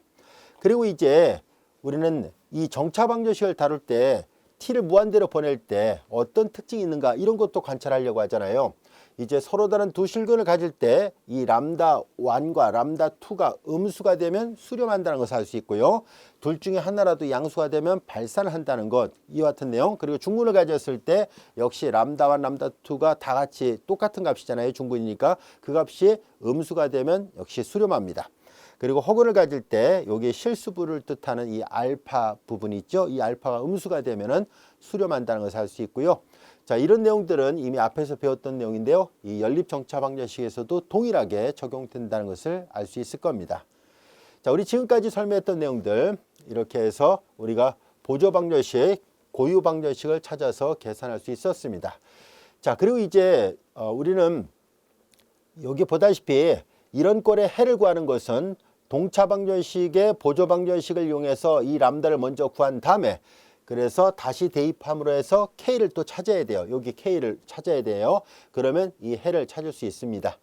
S1: 그리고 이제 우리는 이 정차 방정식을 다룰 때 t를 무한대로 보낼 때 어떤 특징이 있는가 이런 것도 관찰하려고 하잖아요. 이제 서로 다른 두 실근을 가질 때 이 람다1과 람다2가 음수가 되면 수렴한다는 것을 알 수 있고요. 둘 중에 하나라도 양수가 되면 발산을 한다는 것 이와 같은 내용 그리고 중근을 가졌을 때 역시 람다1, 람다2가 다 같이 똑같은 값이잖아요. 중근이니까 그 값이 음수가 되면 역시 수렴합니다. 그리고 허근을 가질 때 여기 실수부를 뜻하는 이 알파 부분이 있죠. 이 알파가 음수가 되면은 수렴한다는 것을 알 수 있고요. 자, 이런 내용들은 이미 앞에서 배웠던 내용인데요. 이 연립정차 방정식에서도 동일하게 적용된다는 것을 알 수 있을 겁니다. 자, 우리 지금까지 설명했던 내용들 이렇게 해서 우리가 보조방정식, 고유방정식을 찾아서 계산할 수 있었습니다. 자, 그리고 이제 우리는 여기 보다시피 이런 꼴의 해를 구하는 것은 동차방정식의 보조방정식을 이용해서 이 람다를 먼저 구한 다음에 그래서 다시 대입함으로 해서 K를 또 찾아야 돼요. 여기 K를 찾아야 돼요. 그러면 이 해를 찾을 수 있습니다.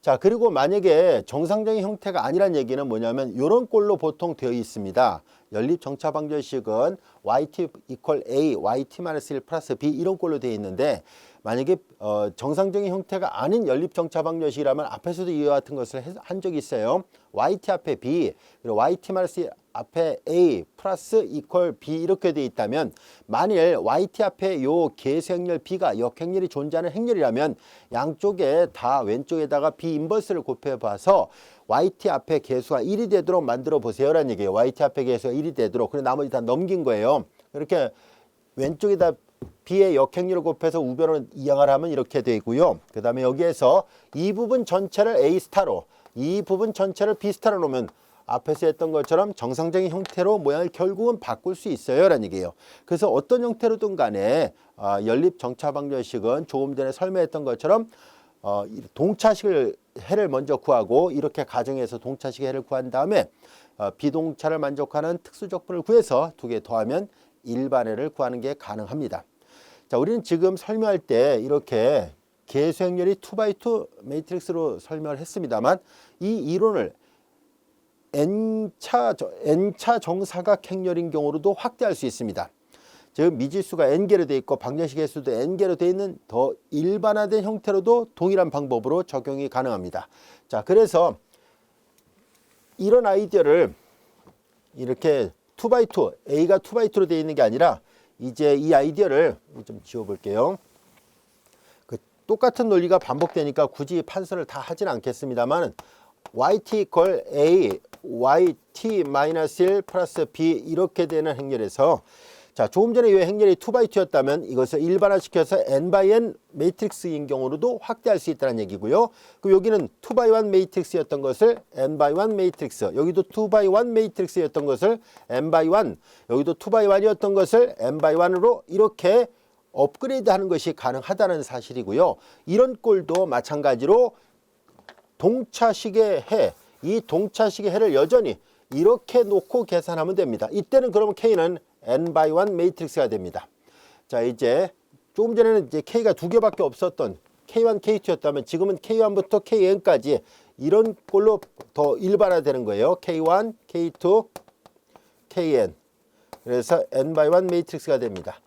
S1: 자, 그리고 만약에 정상적인 형태가 아니란 얘기는 뭐냐면 이런 꼴로 보통 되어 있습니다. 연립정차방정식은 yt equal a, yt-1 플러스 b 이런 꼴로 되어 있는데 만약에 정상적인 형태가 아닌 연립정차방정식이라면 앞에서도 이와 같은 것을 한 적이 있어요. yt 앞에 b, 그리고 yt-1 앞에 a 플러스 equal b 이렇게 되어 있다면 만일 yt 앞에 요 계수 행렬 b가 역행렬이 존재하는 행렬이라면 양쪽에 다 왼쪽에다가 b 인버스를 곱해봐서 yt 앞에 계수가 1이 되도록 만들어 보세요라는 얘기예요. yt 앞에 계수가 1이 되도록. 그리고 나머지 다 넘긴 거예요. 이렇게 왼쪽에다 b의 역행렬을 곱해서 우변을 이항을 하면 이렇게 되고요. 그 다음에 여기에서 이 부분 전체를 a 스타로 이 부분 전체를 b 스타로 놓으면 앞에서 했던 것처럼 정상적인 형태로 모양을 결국은 바꿀 수 있어요 라는 얘기예요. 그래서 어떤 형태로든 간에 연립정차방정식은 조금 전에 설명했던 것처럼 동차식을 해를 먼저 구하고 이렇게 가정해서 동차식의 해를 구한 다음에 비동차를 만족하는 특수적분을 구해서 두 개 더하면 일반해를 구하는 게 가능합니다. 자, 우리는 지금 설명할 때 이렇게 계수행렬이 2x2 매트릭스로 설명을 했습니다만 이 이론을 n차 정사각 행렬인 경우로도 확대할 수 있습니다. 즉 미지수가 n개로 되어 있고 방정식 개수도 n개로 되어 있는 더 일반화된 형태로도 동일한 방법으로 적용이 가능합니다. 자, 그래서 이런 아이디어를 이렇게 2x2, a가 2x2로 되어 있는 게 아니라 이제 이 아이디어를 좀 지워볼게요. 그 똑같은 논리가 반복되니까 굳이 판서를 다 하진 않겠습니다만 yt equal a yt-1 플러스 b 이렇게 되는 행렬에서 자, 조금 전에 이 행렬이 2x2였다면 이것을 일반화시켜서 n×n 매트릭스인 경우로도 확대할 수 있다는 얘기고요. 그럼 여기는 2×1 매트릭스였던 것을 n×1 매트릭스, 여기도 2×1 매트릭스였던 것을 n×1, 여기도 2×1이었던 것을 n×1으로 이렇게 업그레이드 하는 것이 가능하다는 사실이고요. 이런 꼴도 마찬가지로 동차식의 해, 이 동차식의 해를 여전히 이렇게 놓고 계산하면 됩니다. 이때는 그러면 K는 n×1 매트릭스가 됩니다. 자, 이제 조금 전에는 이제 K가 두 개밖에 없었던 K1, K2였다면 지금은 K1부터 Kn까지 이런 꼴로 더 일반화되는 거예요. K1, K2, Kn. 그래서 n×1 매트릭스가 됩니다.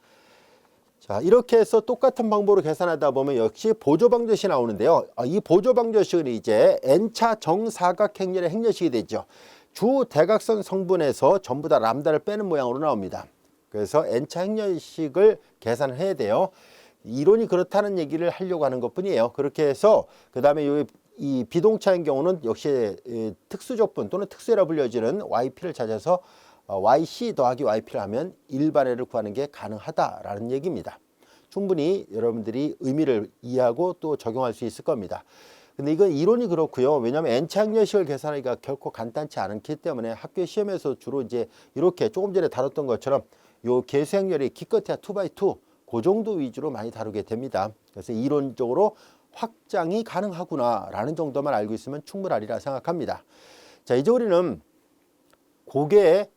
S1: 자, 이렇게 해서 똑같은 방법으로 계산하다 보면 역시 보조방정식이 나오는데요. 이 보조방정식은 이제 n차 정사각행렬의 행렬식이 되죠. 주 대각선 성분에서 전부 다 람다를 빼는 모양으로 나옵니다. 그래서 n차 행렬식을 계산을 해야 돼요. 이론이 그렇다는 얘기를 하려고 하는 것뿐이에요. 그렇게 해서 그 다음에 이 비동차인 경우는 역시 특수적분 또는 특수해라 불려지는 yp를 찾아서 yc 더하기 yp를 하면 일반해를 구하는 게 가능하다라는 얘기입니다. 충분히 여러분들이 의미를 이해하고 또 적용할 수 있을 겁니다. 근데 이건 이론이 그렇고요. 왜냐하면 n차 행렬식을 계산하기가 결코 간단치 않기 때문에 학교 시험에서 주로 이제 이렇게 조금 전에 다뤘던 것처럼 요 계수 행렬이 기껏해야 2×2 그 정도 위주로 많이 다루게 됩니다. 그래서 이론적으로 확장이 가능하구나라는 정도만 알고 있으면 충분하리라 생각합니다. 자, 이제 우리는 고개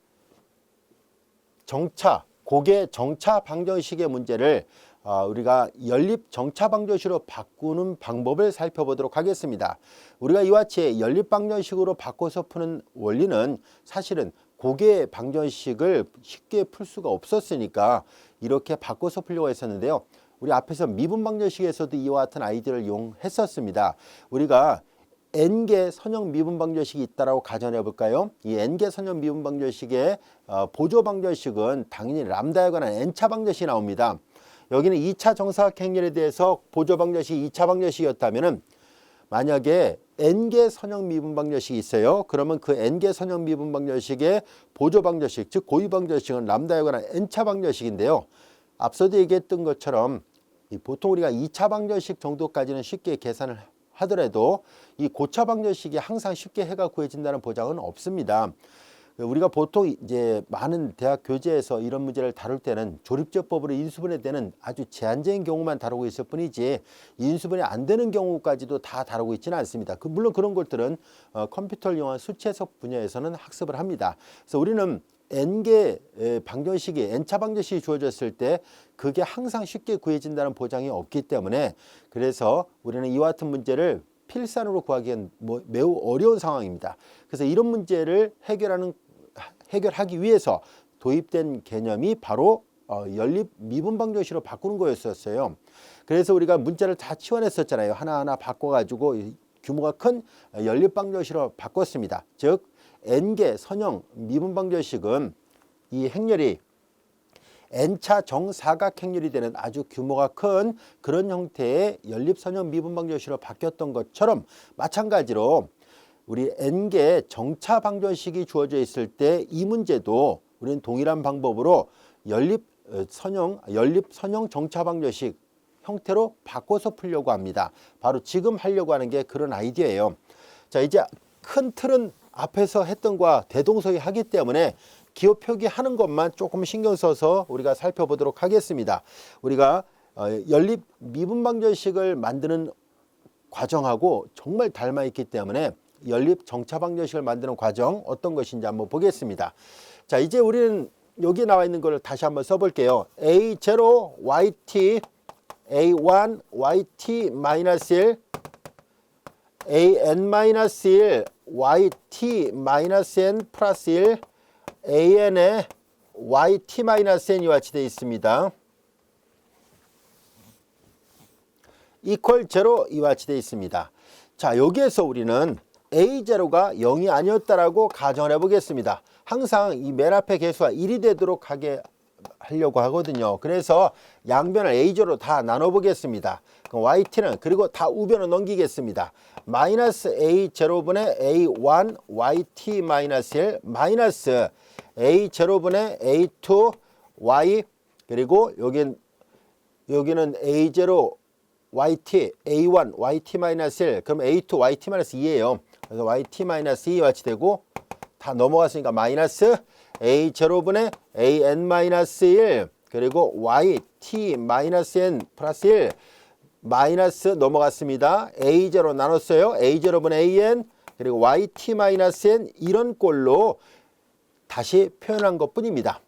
S1: 정차 방정식의 문제를 우리가 연립 정차 방정식으로 바꾸는 방법을 살펴보도록 하겠습니다. 우리가 이와 같이 연립 방정식으로 바꿔서 푸는 원리는 사실은 고개 방정식을 쉽게 풀 수가 없었으니까 이렇게 바꿔서 풀려고 했었는데요. 우리 앞에서 미분 방정식에서도 이와 같은 아이디어를 이용했었습니다. 우리가 n개 선형 미분 방정식이 있다라고 가정해 볼까요? 이 n개 선형 미분 방정식의 보조 방정식은 당연히 람다에 관한 n차 방정식이 나옵니다. 여기는 2차 정사각행렬에 대해서 보조 방정식이 2차 방정식이었다면은 만약에 n개 선형 미분 방정식이 있어요. 그러면 그 n개 선형 미분 방정식의 보조 방정식, 즉 고유 방정식은 람다에 관한 n차 방정식인데요. 앞서도 얘기했던 것처럼 보통 우리가 2차 방정식 정도까지는 쉽게 계산을 하더라도 이 고차 방정식이 항상 쉽게 해가 구해진다는 보장은 없습니다. 우리가 보통 이제 많은 대학 교재에서 이런 문제를 다룰 때는 조립제법으로 인수분해 되는 아주 제한적인 경우만 다루고 있을 뿐이지 인수분해 안 되는 경우까지도 다 다루고 있지는 않습니다. 물론 그런 것들은 컴퓨터를 이용한 수치해석 분야에서는 학습을 합니다. 그래서 우리는 n개 방정식이 n차 방정식이 주어졌을 때 그게 항상 쉽게 구해진다는 보장이 없기 때문에 그래서 우리는 이와 같은 문제를 필산으로 구하기엔 매우 어려운 상황입니다. 그래서 이런 문제를 해결하기 위해서 도입된 개념이 바로 연립 미분 방정식으로 바꾸는 거였었어요. 그래서 우리가 문자를 다 치환했었잖아요. 하나하나 바꿔가지고 규모가 큰 연립 방정식으로 바꿨습니다. 즉 n개 선형 미분 방정식은 이 행렬이 n차 정사각 행렬이 되는 아주 규모가 큰 그런 형태의 연립 선형 미분 방정식으로 바뀌었던 것처럼 마찬가지로 우리 n개 정차 방정식이 주어져 있을 때 이 문제도 우리는 동일한 방법으로 연립 선형 정차 방정식 형태로 바꿔서 풀려고 합니다. 바로 지금 하려고 하는 게 그런 아이디어예요. 자, 이제 큰 틀은 앞에서 했던 거와 대동소이하기 때문에 기호 표기하는 것만 조금 신경 써서 우리가 살펴보도록 하겠습니다. 우리가 연립 미분 방정식을 만드는 과정하고 정말 닮아 있기 때문에 연립 정차 방정식을 만드는 과정 어떤 것인지 한번 보겠습니다. 자, 이제 우리는 여기 나와 있는 걸 다시 한번 써볼게요. A0 YT A1 YT-1 AN-1 YT-N 플러스 1 AN의 YT-N이 같이 되어 있습니다. equal 0 이와 같이 되어 있습니다. 자, 여기에서 우리는 A0가 0이 아니었다라고 가정을 해보겠습니다. 항상 이 맨 앞에 개수가 1이 되도록 하게 하려고 하거든요. 그래서 양변을 a제로 다 나눠보겠습니다. 그럼 yt는 그리고 다 우변으로 넘기겠습니다. 마이너스 a0분의 a1 yt 마이너스 1 마이너스 a0분의 a2 y 그리고 여기는 a0 yt a1 yt 마이너스 1 그럼 a2 yt 마이너스 2예요. 그래서 yt 마이너스 2 같이 되고 다 넘어갔으니까 마이너스 a0분의 an 마이너스 1 그리고 yt 마이너스 n 플러스 1 마이너스 넘어갔습니다. a0 나눴어요. a0분의 an 그리고 yt 마이너스 n 이런 꼴로 다시 표현한 것 뿐입니다.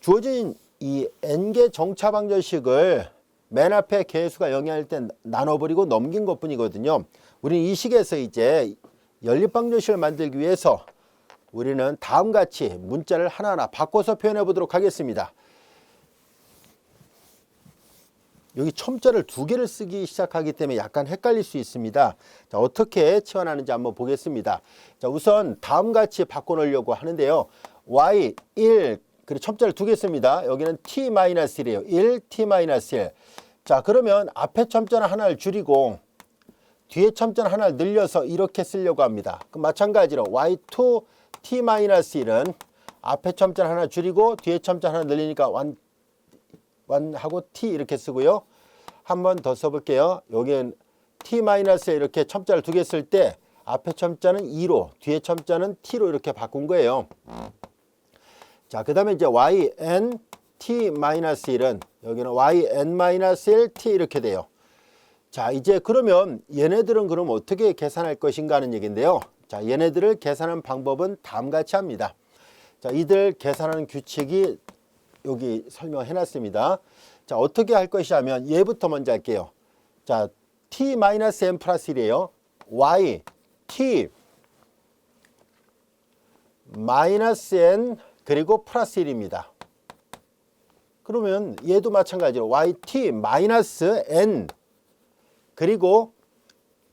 S1: 주어진 이 n개 정차방정식을 맨 앞에 개수가 0이 할 때 나눠버리고 넘긴 것 뿐이거든요. 우리는 이 식에서 이제 연립방정식을 만들기 위해서 우리는 다음같이 문자를 하나하나 바꿔서 표현해 보도록 하겠습니다. 여기 첨자를 두 개를 쓰기 시작하기 때문에 약간 헷갈릴 수 있습니다. 자, 어떻게 치환하는지 한번 보겠습니다. 자, 우선 다음같이 바꿔놓으려고 하는데요. y1 그리고 첨자를 두 개 씁니다. 여기는 t-1이에요. 1, t-1. 자, 그러면 앞에 첨자는 하나를 줄이고 뒤에 첨자는 하나를 늘려서 이렇게 쓰려고 합니다. 그럼 마찬가지로 y2 t-1은 앞에 첨자는 하나 줄이고 뒤에 첨자 하나 늘리니까 1하고 t 이렇게 쓰고요. 한 번 더 써볼게요. 여기는 t-에 이렇게 첨자를 두 개 쓸 때 앞에 첨자는 2로 뒤에 첨자는 t로 이렇게 바꾼 거예요. 자, 그 다음에 이제 yn t-1은 여기는 yn-1t 이렇게 돼요. 자, 이제 그러면 얘네들은 그럼 어떻게 계산할 것인가 하는 얘기인데요. 자, 얘네들을 계산하는 방법은 다음같이 합니다. 자, 이들 계산하는 규칙이 여기 설명해 놨습니다. 자, 어떻게 할 것이냐면 얘부터 먼저 할게요. 자, t-n 플러스 1이에요. y t 마이너스 n 그리고 플러스 1입니다. 그러면 얘도 마찬가지로 yt 마이너스 n 그리고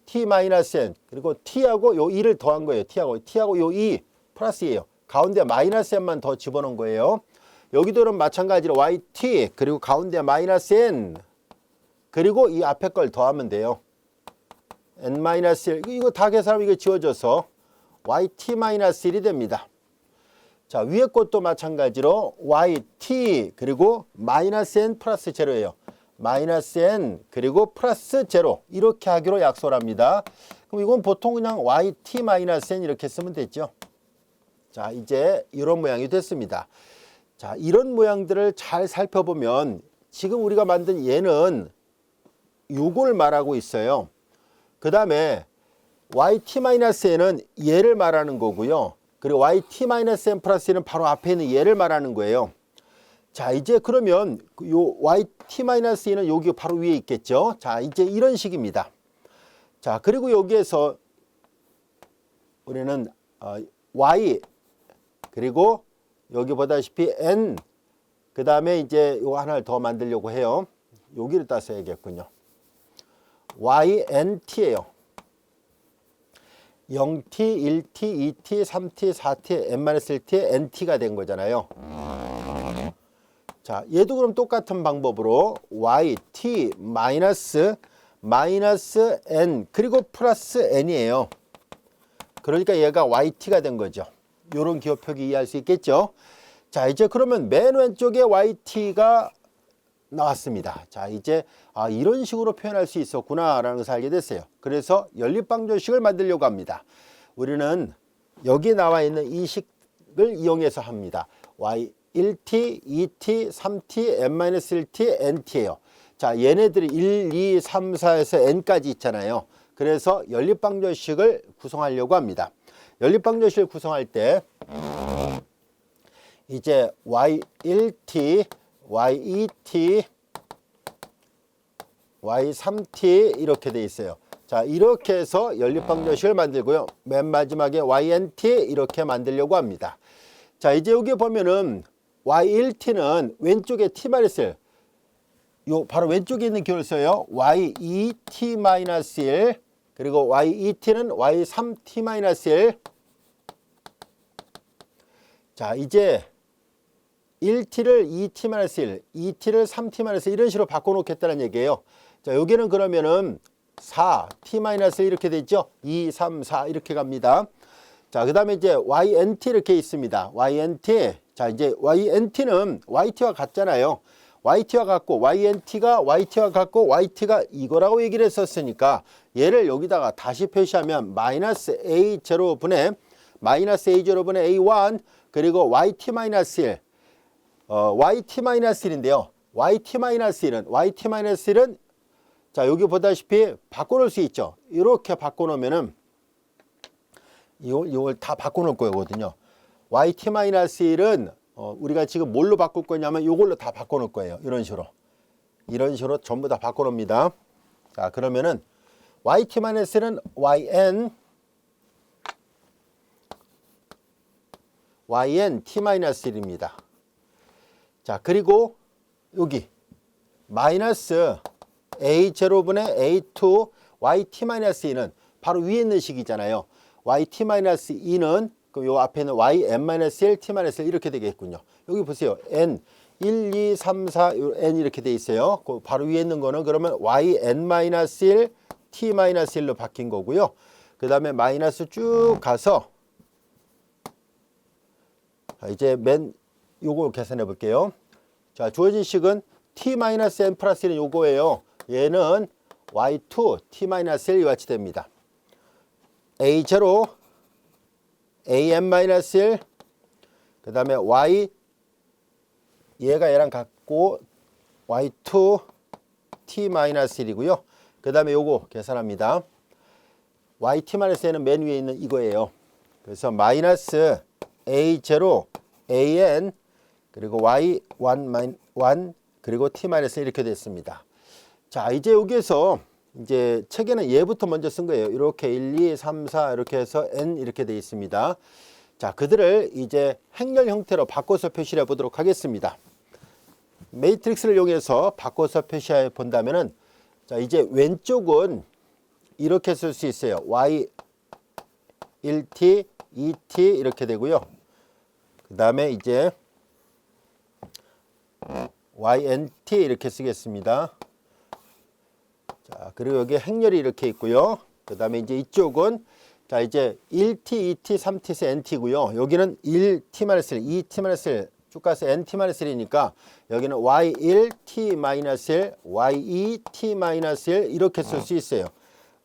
S1: t 마이너스 n 그리고 t하고 요 2를 더한 거예요. t하고 요 2 플러스 2예요. 가운데 마이너스 n만 더 집어넣은 거예요. 여기도는 마찬가지로 yt 그리고 가운데 마이너스 n 그리고 이 앞에 걸 더하면 돼요. n-1 이거 다 계산하면 이거 지워져서 yt-1이 됩니다. 자, 위에 것도 마찬가지로 yt 그리고 마이너스 n 플러스 제로예요. 마이너스 n 그리고 플러스 제로 이렇게 하기로 약속을 합니다. 그럼 이건 보통 그냥 yt-n 이렇게 쓰면 되죠. 자, 이제 이런 모양이 됐습니다. 자, 이런 모양들을 잘 살펴보면 지금 우리가 만든 얘는 요걸 말하고 있어요. 그 다음에 yt-n은 얘를 말하는 거고요. 그리고 yt-n 플러스 1은 바로 앞에 있는 얘를 말하는 거예요. 자, 이제 그러면 요 yt-n은 여기 바로 위에 있겠죠. 자, 이제 이런 식입니다. 자, 그리고 여기에서 우리는 y 그리고 여기 보다시피 n 그 다음에 이제 요 하나를 더 만들려고 해요. 여기를 따 써야겠군요. ynt예요. 0t, 1t, 2t, 3t, 4t, n-1t, nt가 된 거잖아요. 자, 얘도 그럼 똑같은 방법으로 yt 마이너스 n 그리고 플러스 n이에요. 그러니까 얘가 yt가 된 거죠. 요런 기호 표기 이해할 수 있겠죠. 자, 이제 그러면 맨 왼쪽에 yt가 나왔습니다. 자, 이제 이런 식으로 표현할 수 있었구나 라는 것을 알게 됐어요. 그래서 연립방정식을 만들려고 합니다. 우리는 여기 나와 있는 이 식을 이용해서 합니다. y 1t, 2t, 3t, n-1t, nt예요. 자, 얘네들이 1, 2, 3, 4에서 n까지 있잖아요. 그래서 연립방정식을 구성하려고 합니다. 연립방정식을 구성할 때 이제 y1t, y2t, y3t 이렇게 돼 있어요. 자, 이렇게 해서 연립방정식을 만들고요. 맨 마지막에 ynt 이렇게 만들려고 합니다. 자, 이제 여기 보면은 y1t는 왼쪽에 t-1 요 바로 왼쪽에 있는 기호를 써요. y2t-1 그리고 y2t는 y3t-1 자, 이제 1t를 2t-1, 2t를 3t-1 이런 식으로 바꿔놓겠다는 얘기예요. 자, 여기는 그러면은 4t-1 이렇게 되죠. 2, 3, 4 이렇게 갑니다. 자, 그 다음에 이제 ynt 이렇게 있습니다. ynt. 자, 이제 ynt는 yt와 같잖아요. yt와 같고 ynt가 yt와 같고 yt가 이거라고 얘기를 했었으니까 얘를 여기다가 다시 표시하면 마이너스 a0분의 마이너스 a0분의 a1 그리고 yt-1 yt-1인데요. yt-1은 자, 여기 보다시피 바꿔놓을 수 있죠. 이렇게 바꿔놓으면은 이걸 다 바꿔놓을 거거든요. yt-1은 우리가 지금 뭘로 바꿀 거냐면 이걸로 다 바꿔놓을 거예요. 이런 식으로 전부 다 바꿔놓습니다. 자, 그러면은 yt-는 yn t-1입니다. 자, 그리고 여기 마이너스 a0분의 a2 yt-2는 바로 위에 있는 식이잖아요. yt-2는 그 요 앞에는 yn-1 t-1 이렇게 되겠군요. 여기 보세요. n 1, 2, 3, 4 n 이렇게 돼 있어요. 그 바로 위에 있는 거는 그러면 yn-1 t-1로 바뀐 거고요. 그 다음에 마이너스 쭉 가서 이제 요거 계산해 볼게요. 자, 주어진 식은 t-n 플러스 1은 요거예요. 얘는 y2 t-1 이와 같이 됩니다. a0 an-1 그 다음에 y 얘가 얘랑 같고 y2 t-1이고요. 그 다음에 요거 계산합니다. yt-n은 맨 위에 있는 이거예요. 그래서 마이너스 a0 an 그리고 y1 그리고 t-1 이렇게 됐습니다. 자, 이제 여기에서 이제 책에는 얘부터 먼저 쓴 거예요. 이렇게 1, 2, 3, 4 이렇게 해서 n 이렇게 돼 있습니다. 자, 그들을 이제 행렬 형태로 바꿔서 표시해 보도록 하겠습니다. 매트릭스를 이용해서 바꿔서 표시해 본다면은 자, 이제 왼쪽은 이렇게 쓸 수 있어요. y 1t, 2t 이렇게 되고요. 그 다음에 이제 ynt 이렇게 쓰겠습니다. 자, 그리고 여기 행렬이 이렇게 있고요. 그 다음에 이제 이쪽은 자, 이제 1t, 2t, 3t에서 nt고요. 여기는 1t-1, 2t-1 쭉 가서 nt-1이니까 여기는 y1t-1, y2t-1 이렇게 쓸 수 있어요.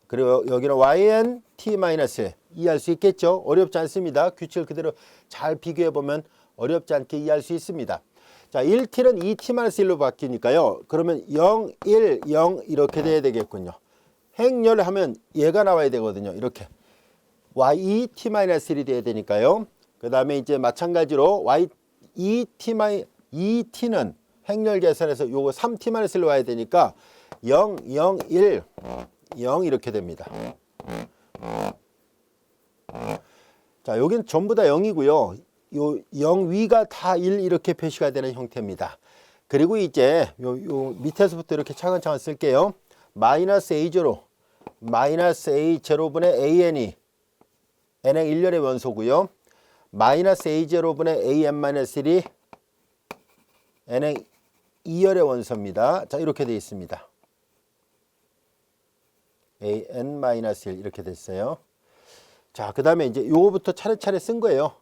S1: 그리고 여기는 yn-t-1 이해할 수 있겠죠? 어렵지 않습니다. 규칙을 그대로 잘 비교해 보면 어렵지 않게 이해할 수 있습니다. 자, 1t는 2t-1로 바뀌니까요. 그러면 0, 1, 0 이렇게 돼야 되겠군요. 행렬을 하면 얘가 나와야 되거든요. 이렇게 y2t-1이 돼야 되니까요. 그 다음에 이제 마찬가지로 y2t는 행렬 계산해서 요거 3t-1로 와야 되니까 0, 0, 1, 0 이렇게 됩니다. 자, 여기는 전부 다 0이고요. 요 0 위가 다 1 이렇게 표시가 되는 형태입니다. 그리고 이제 요 밑에서부터 이렇게 차근차근 쓸게요. 마이너스 a0 마이너스 a0분의 an이 n의 1열의 원소고요. 마이너스 a0분의 an-1이 n의 2열의 원소입니다. 자, 이렇게 되어 있습니다. an-1 이렇게 됐어요. 자, 그 다음에 이제 요거부터 차례차례 쓴 거예요.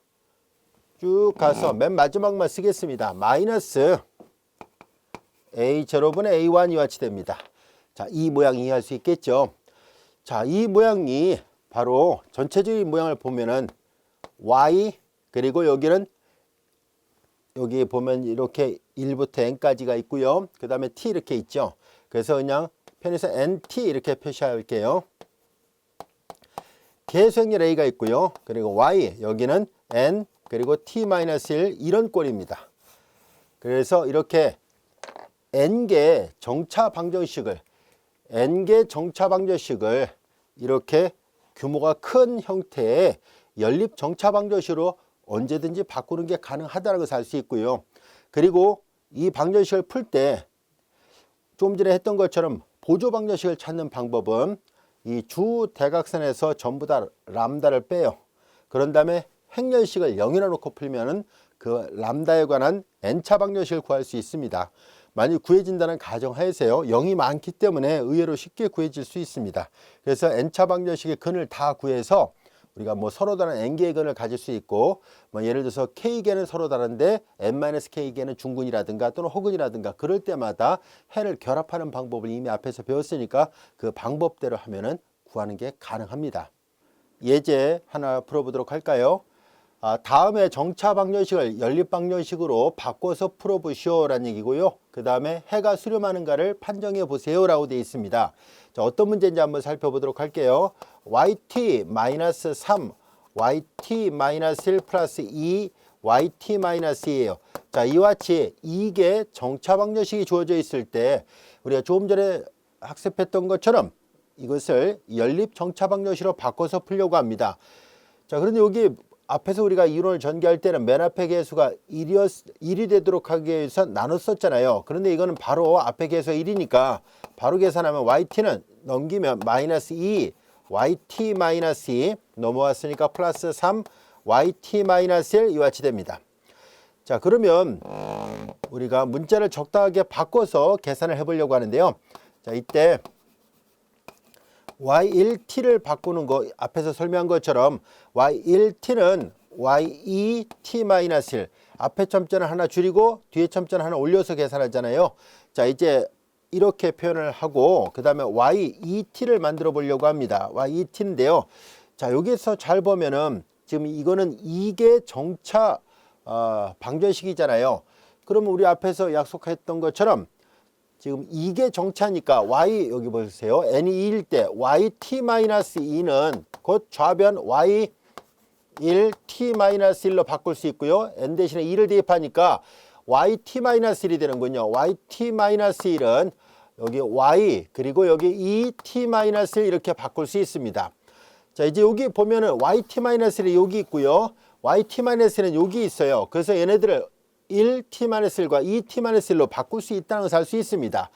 S1: 쭉 가서 맨 마지막만 쓰겠습니다. 마이너스 a0분의 a1 이와 같이 됩니다. 자, 이 모양 이해할 수 있겠죠? 자, 이 모양이 바로 전체적인 모양을 보면은 y 그리고 여기는 여기 보면 이렇게 1부터 n까지가 있고요. 그 다음에 t 이렇게 있죠. 그래서 그냥 편에서 nt 이렇게 표시할게요. 계수행렬 a가 있고요. 그리고 y 여기는 n 그리고 t-1 이런 꼴입니다. 그래서 이렇게 n개 정차 방정식을 이렇게 규모가 큰 형태의 연립 정차 방정식으로 언제든지 바꾸는 게 가능하다는 것을 알 수 있고요. 그리고 이 방정식을 풀 때 좀 전에 했던 것처럼 보조 방정식을 찾는 방법은 이 주 대각선에서 전부 다 람다를 빼요. 그런 다음에 행렬식을 0이라 놓고 풀면은 그 람다에 관한 n차 방정식을 구할 수 있습니다. 만약 구해진다는 가정하에서요. 0이 많기 때문에 의외로 쉽게 구해질 수 있습니다. 그래서 n차 방정식의 근을 다 구해서 우리가 뭐 서로 다른 n개의 근을 가질 수 있고, 뭐 예를 들어서 k개는 서로 다른데 n-k개는 중근이라든가 또는 호근이라든가 그럴 때마다 해를 결합하는 방법을 이미 앞에서 배웠으니까 그 방법대로 하면은 구하는 게 가능합니다. 예제 하나 풀어보도록 할까요? 다음에 정차 방정식을 연립 방정식으로 바꿔서 풀어보시오라는 얘기고요. 그 다음에 해가 수렴하는가를 판정해 보세요라고 되어 있습니다. 자, 어떤 문제인지 한번 살펴보도록 할게요. yt-3, yt-1 플러스 2, yt-2예요. 자, 이와 같이 이게 정차 방정식이 주어져 있을 때 우리가 조금 전에 학습했던 것처럼 이것을 연립 정차 방정식으로 바꿔서 풀려고 합니다. 자, 그런데 여기 앞에서 우리가 이론을 전개할 때는 맨 앞에 개수가 1이 되도록 하기 위해서 나눴었잖아요. 그런데 이거는 바로 앞에 개수가 1이니까 바로 계산하면 yt는 넘기면 마이너스 2, yt 마이너스 2 넘어왔으니까 플러스 3, yt 마이너스 1 이와 같이 됩니다. 자, 그러면 우리가 문자를 적당하게 바꿔서 계산을 해보려고 하는데요. 자, 이때 y1t를 바꾸는 거 앞에서 설명한 것처럼 y1t는 y2t-1 앞에 첨자는 하나 줄이고 뒤에 첨자는 하나 올려서 계산하잖아요. 자, 이제 이렇게 표현을 하고 그 다음에 y2t를 만들어 보려고 합니다. y2t인데요. 자, 여기서 잘 보면은 지금 이거는 2개 정차 방정식이잖아요. 그러면 우리 앞에서 약속했던 것처럼 지금 이게 정차니까 y 여기 보세요. n이 2일 때 yt-2는 곧 좌변 y1t-1로 바꿀 수 있고요. n 대신에 2를 대입하니까 yt-1이 되는군요. yt-1은 여기 y 그리고 여기 2t-1 이렇게 바꿀 수 있습니다. 자, 이제 여기 보면은 yt-1이 여기 있고요. yt-1는 여기 있어요. 그래서 얘네들을 1t-1과 2t-1로 바꿀 수 있다는 것을 알 수 있습니다.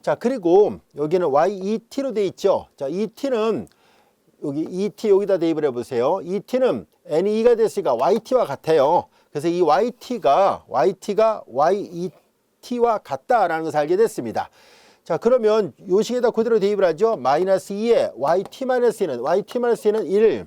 S1: 자, 그리고 여기는 y2t로 돼 있죠. 자, 2t는 여기 2t 여기다 대입을 해보세요. 2t는 n이 2가 됐으니까 yt와 같아요. 그래서 이 yt가 y2t와 같다라는 것을 알게 됐습니다. 자, 그러면 요 식에다 그대로 대입을 하죠. 마이너스 2에 yt-1은 1,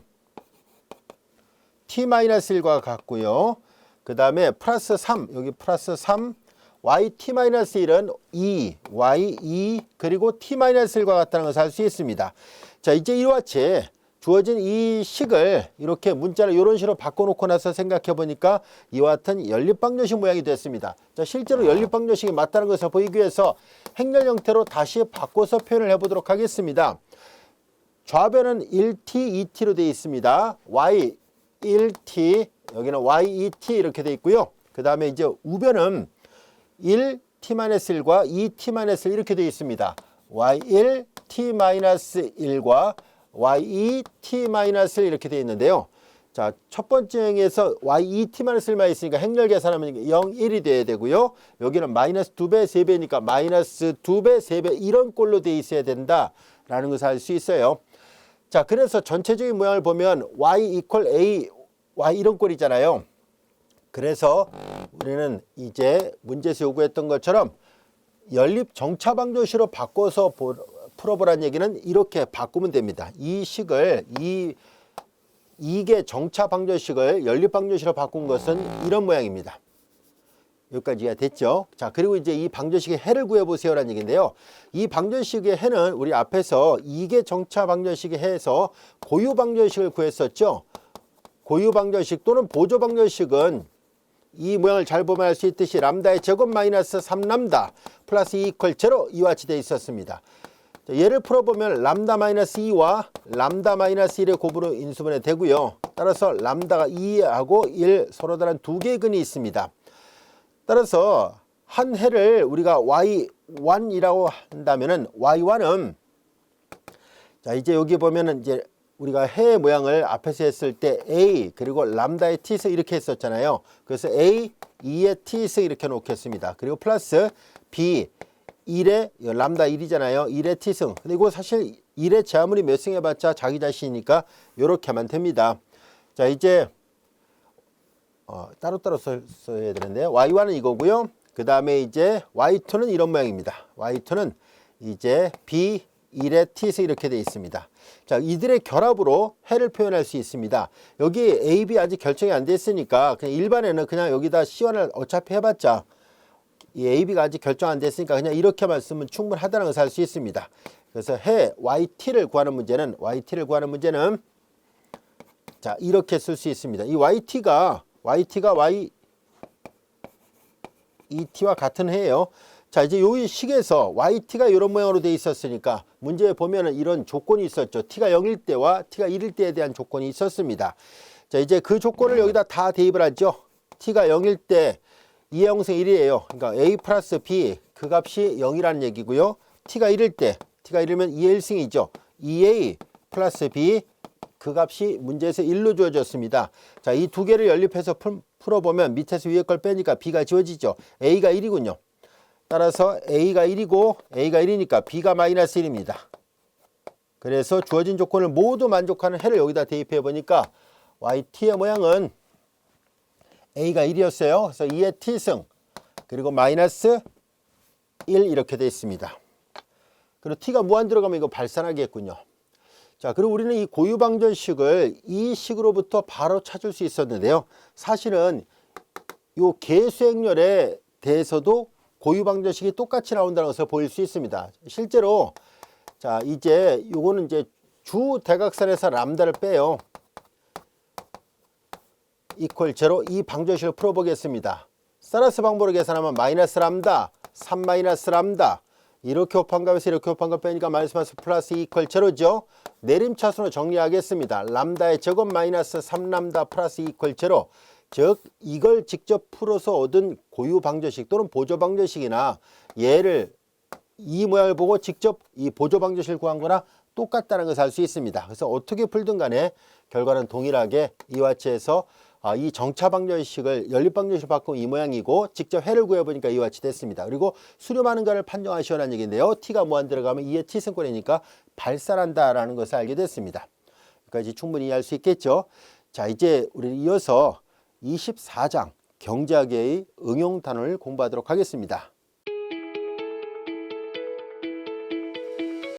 S1: t-1과 같고요. 그 다음에 플러스 3, 여기 플러스 3, yt-1은 2, y2 그리고 t-1과 같다는 것을 알 수 있습니다. 자, 이제 이와 같이 주어진 이 식을 이렇게 문자를 이런 식으로 바꿔놓고 나서 생각해 보니까 이와 같은 연립방정식 모양이 됐습니다. 자, 실제로 연립방정식이 맞다는 것을 보이기 위해서 행렬 형태로 다시 바꿔서 표현을 해보도록 하겠습니다. 좌변은 1t, 2t로 되어 있습니다. y1t, 여기는 y2t 이렇게 되어 있고요. 그 다음에 이제 우변은 1t-1과 2t-1 이렇게 되어 있습니다. y1t-1과 y2t-1 이렇게 되어 있는데요. 자, 첫 번째 행에서 y2t-1만 있으니까 행렬 계산하면 0, 1이 돼야 되고요. 여기는 마이너스 2배, 3배니까 마이너스 2배, 3배 이런 꼴로 되어 있어야 된다라는 것을 알 수 있어요. 자, 그래서 전체적인 모양을 보면 y equal a, y 이런 꼴이잖아요. 그래서 우리는 이제 문제에서 요구했던 것처럼 연립 정차 방정식으로 바꿔서 풀어보라는 얘기는 이렇게 바꾸면 됩니다. 이 식을 이게 정차 방정식을 연립 방정식으로 바꾼 것은 이런 모양입니다. 여기까지 이해가 됐죠? 자, 그리고 이제 이 방정식의 해를 구해보세요라는 얘기인데요. 이 방정식의 해는 우리 앞에서 이게 정차 방정식의 해에서 고유 방정식을 구했었죠. 고유 방정식 또는 보조 방정식은 이 모양을 잘 보면 알 수 있듯이 람다의 제곱 마이너스 3람다 플러스 2 이퀄 0 이와 같이 되어 있었습니다. 자, 얘를 풀어보면 람다 마이너스 2와 람다 마이너스 1의 곱으로 인수분해 되고요. 따라서 람다가 2하고 1 서로 다른 두 개의 근이 있습니다. 따라서 한 해를 우리가 y1이라고 한다면은 y1은 자, 이제 여기 보면은 이제 우리가 해의 모양을 앞에서 했을 때 a 그리고 람다의 t승 이렇게 했었잖아요. 그래서 a 2의 t승 이렇게 놓겠습니다. 그리고 플러스 b 1의 람다 1이잖아요. 1의 t승. 근데 이거 사실 1의 제 아무리 몇 승 해봤자 자기 자신이니까 이렇게만 됩니다. 자, 이제 따로따로 써야 되는데 y1은 이거고요. 그 다음에 이제 y2는 이런 모양입니다. y2는 이제 b1의 t승 이렇게 되어 있습니다. 자, 이들의 결합으로 해를 표현할 수 있습니다. 여기 a, b 아직 결정이 안 됐으니까 그냥 일반에는 그냥 여기다 c1을 어차피 해봤자 이 a, b가 아직 결정 안 됐으니까 그냥 이렇게만 쓰면 충분하다는 것을 알 수 있습니다. 그래서 해 yt를 구하는 문제는 자, 이렇게 쓸 수 있습니다. 이 yt가 yt와 같은 해예요. 자, 이제 요 식에서 yt가 이런 모양으로 돼 있었으니까 문제에 보면은 이런 조건이 있었죠. t가 0일 때와 t가 1일 때에 대한 조건이 있었습니다. 자, 이제 그 조건을 여기다 다 대입을 하죠. t가 0일 때 2의 형성 1이에요. 그러니까 a 플러스 b 그 값이 0이라는 얘기고요. t가 1일 때, t가 1이면 2의 1승이죠. 2a 플러스 b 그 값이 문제에서 1로 주어졌습니다. 자, 이 두 개를 연립해서 풀어보면 밑에서 위에 걸 빼니까 b가 지워지죠. a가 1이군요. 따라서 a가 1이고 a가 1이니까 b가 마이너스 1입니다. 그래서 주어진 조건을 모두 만족하는 해를 여기다 대입해 보니까 yt의 모양은 a가 1이었어요. 그래서 2의 t승 그리고 마이너스 1 이렇게 되어 있습니다. 그리고 t가 무한 들어가면 이거 발산하겠군요. 자, 그리고 우리는 이 고유방정식을 이 식으로부터 바로 찾을 수 있었는데요. 사실은 요 계수행렬에 대해서도 고유방정식이 똑같이 나온다는 것을 보일 수 있습니다. 실제로 자, 이제 요거는 이제 주 대각선에서 람다를 빼요. 이퀄 제로 이 방정식을 풀어보겠습니다. 사라스 방법으로 계산하면 마이너스 람다, 3 마이너스 람다 이렇게 곱한 값에서 이렇게 곱한 값 빼니까 마이너스 플러스 이퀄 제로죠. 내림차순으로 정리하겠습니다. 람다의 제곱 마이너스 3람다 플러스 이퀄 제로. 즉 이걸 직접 풀어서 얻은 고유방정식 또는 보조방정식이나 얘를 이 모양을 보고 직접 이 보조방정식을 구한 거나 똑같다는 것을 알 수 있습니다. 그래서 어떻게 풀든 간에 결과는 동일하게 이와 같이 해서 이 정차방정식을 연립방정식으로 바꾸면 이 모양이고 직접 해를 구해보니까 이와 같이 됐습니다. 그리고 수렴하는가를 판정하시라는 얘기인데요. t가 무한 들어가면 2의 t승권이니까 발산한다라는 것을 알게 됐습니다. 여기까지 충분히 이해할 수 있겠죠. 자, 이제 우리 이어서 24장 경제학의 응용 단원을 공부하도록 하겠습니다.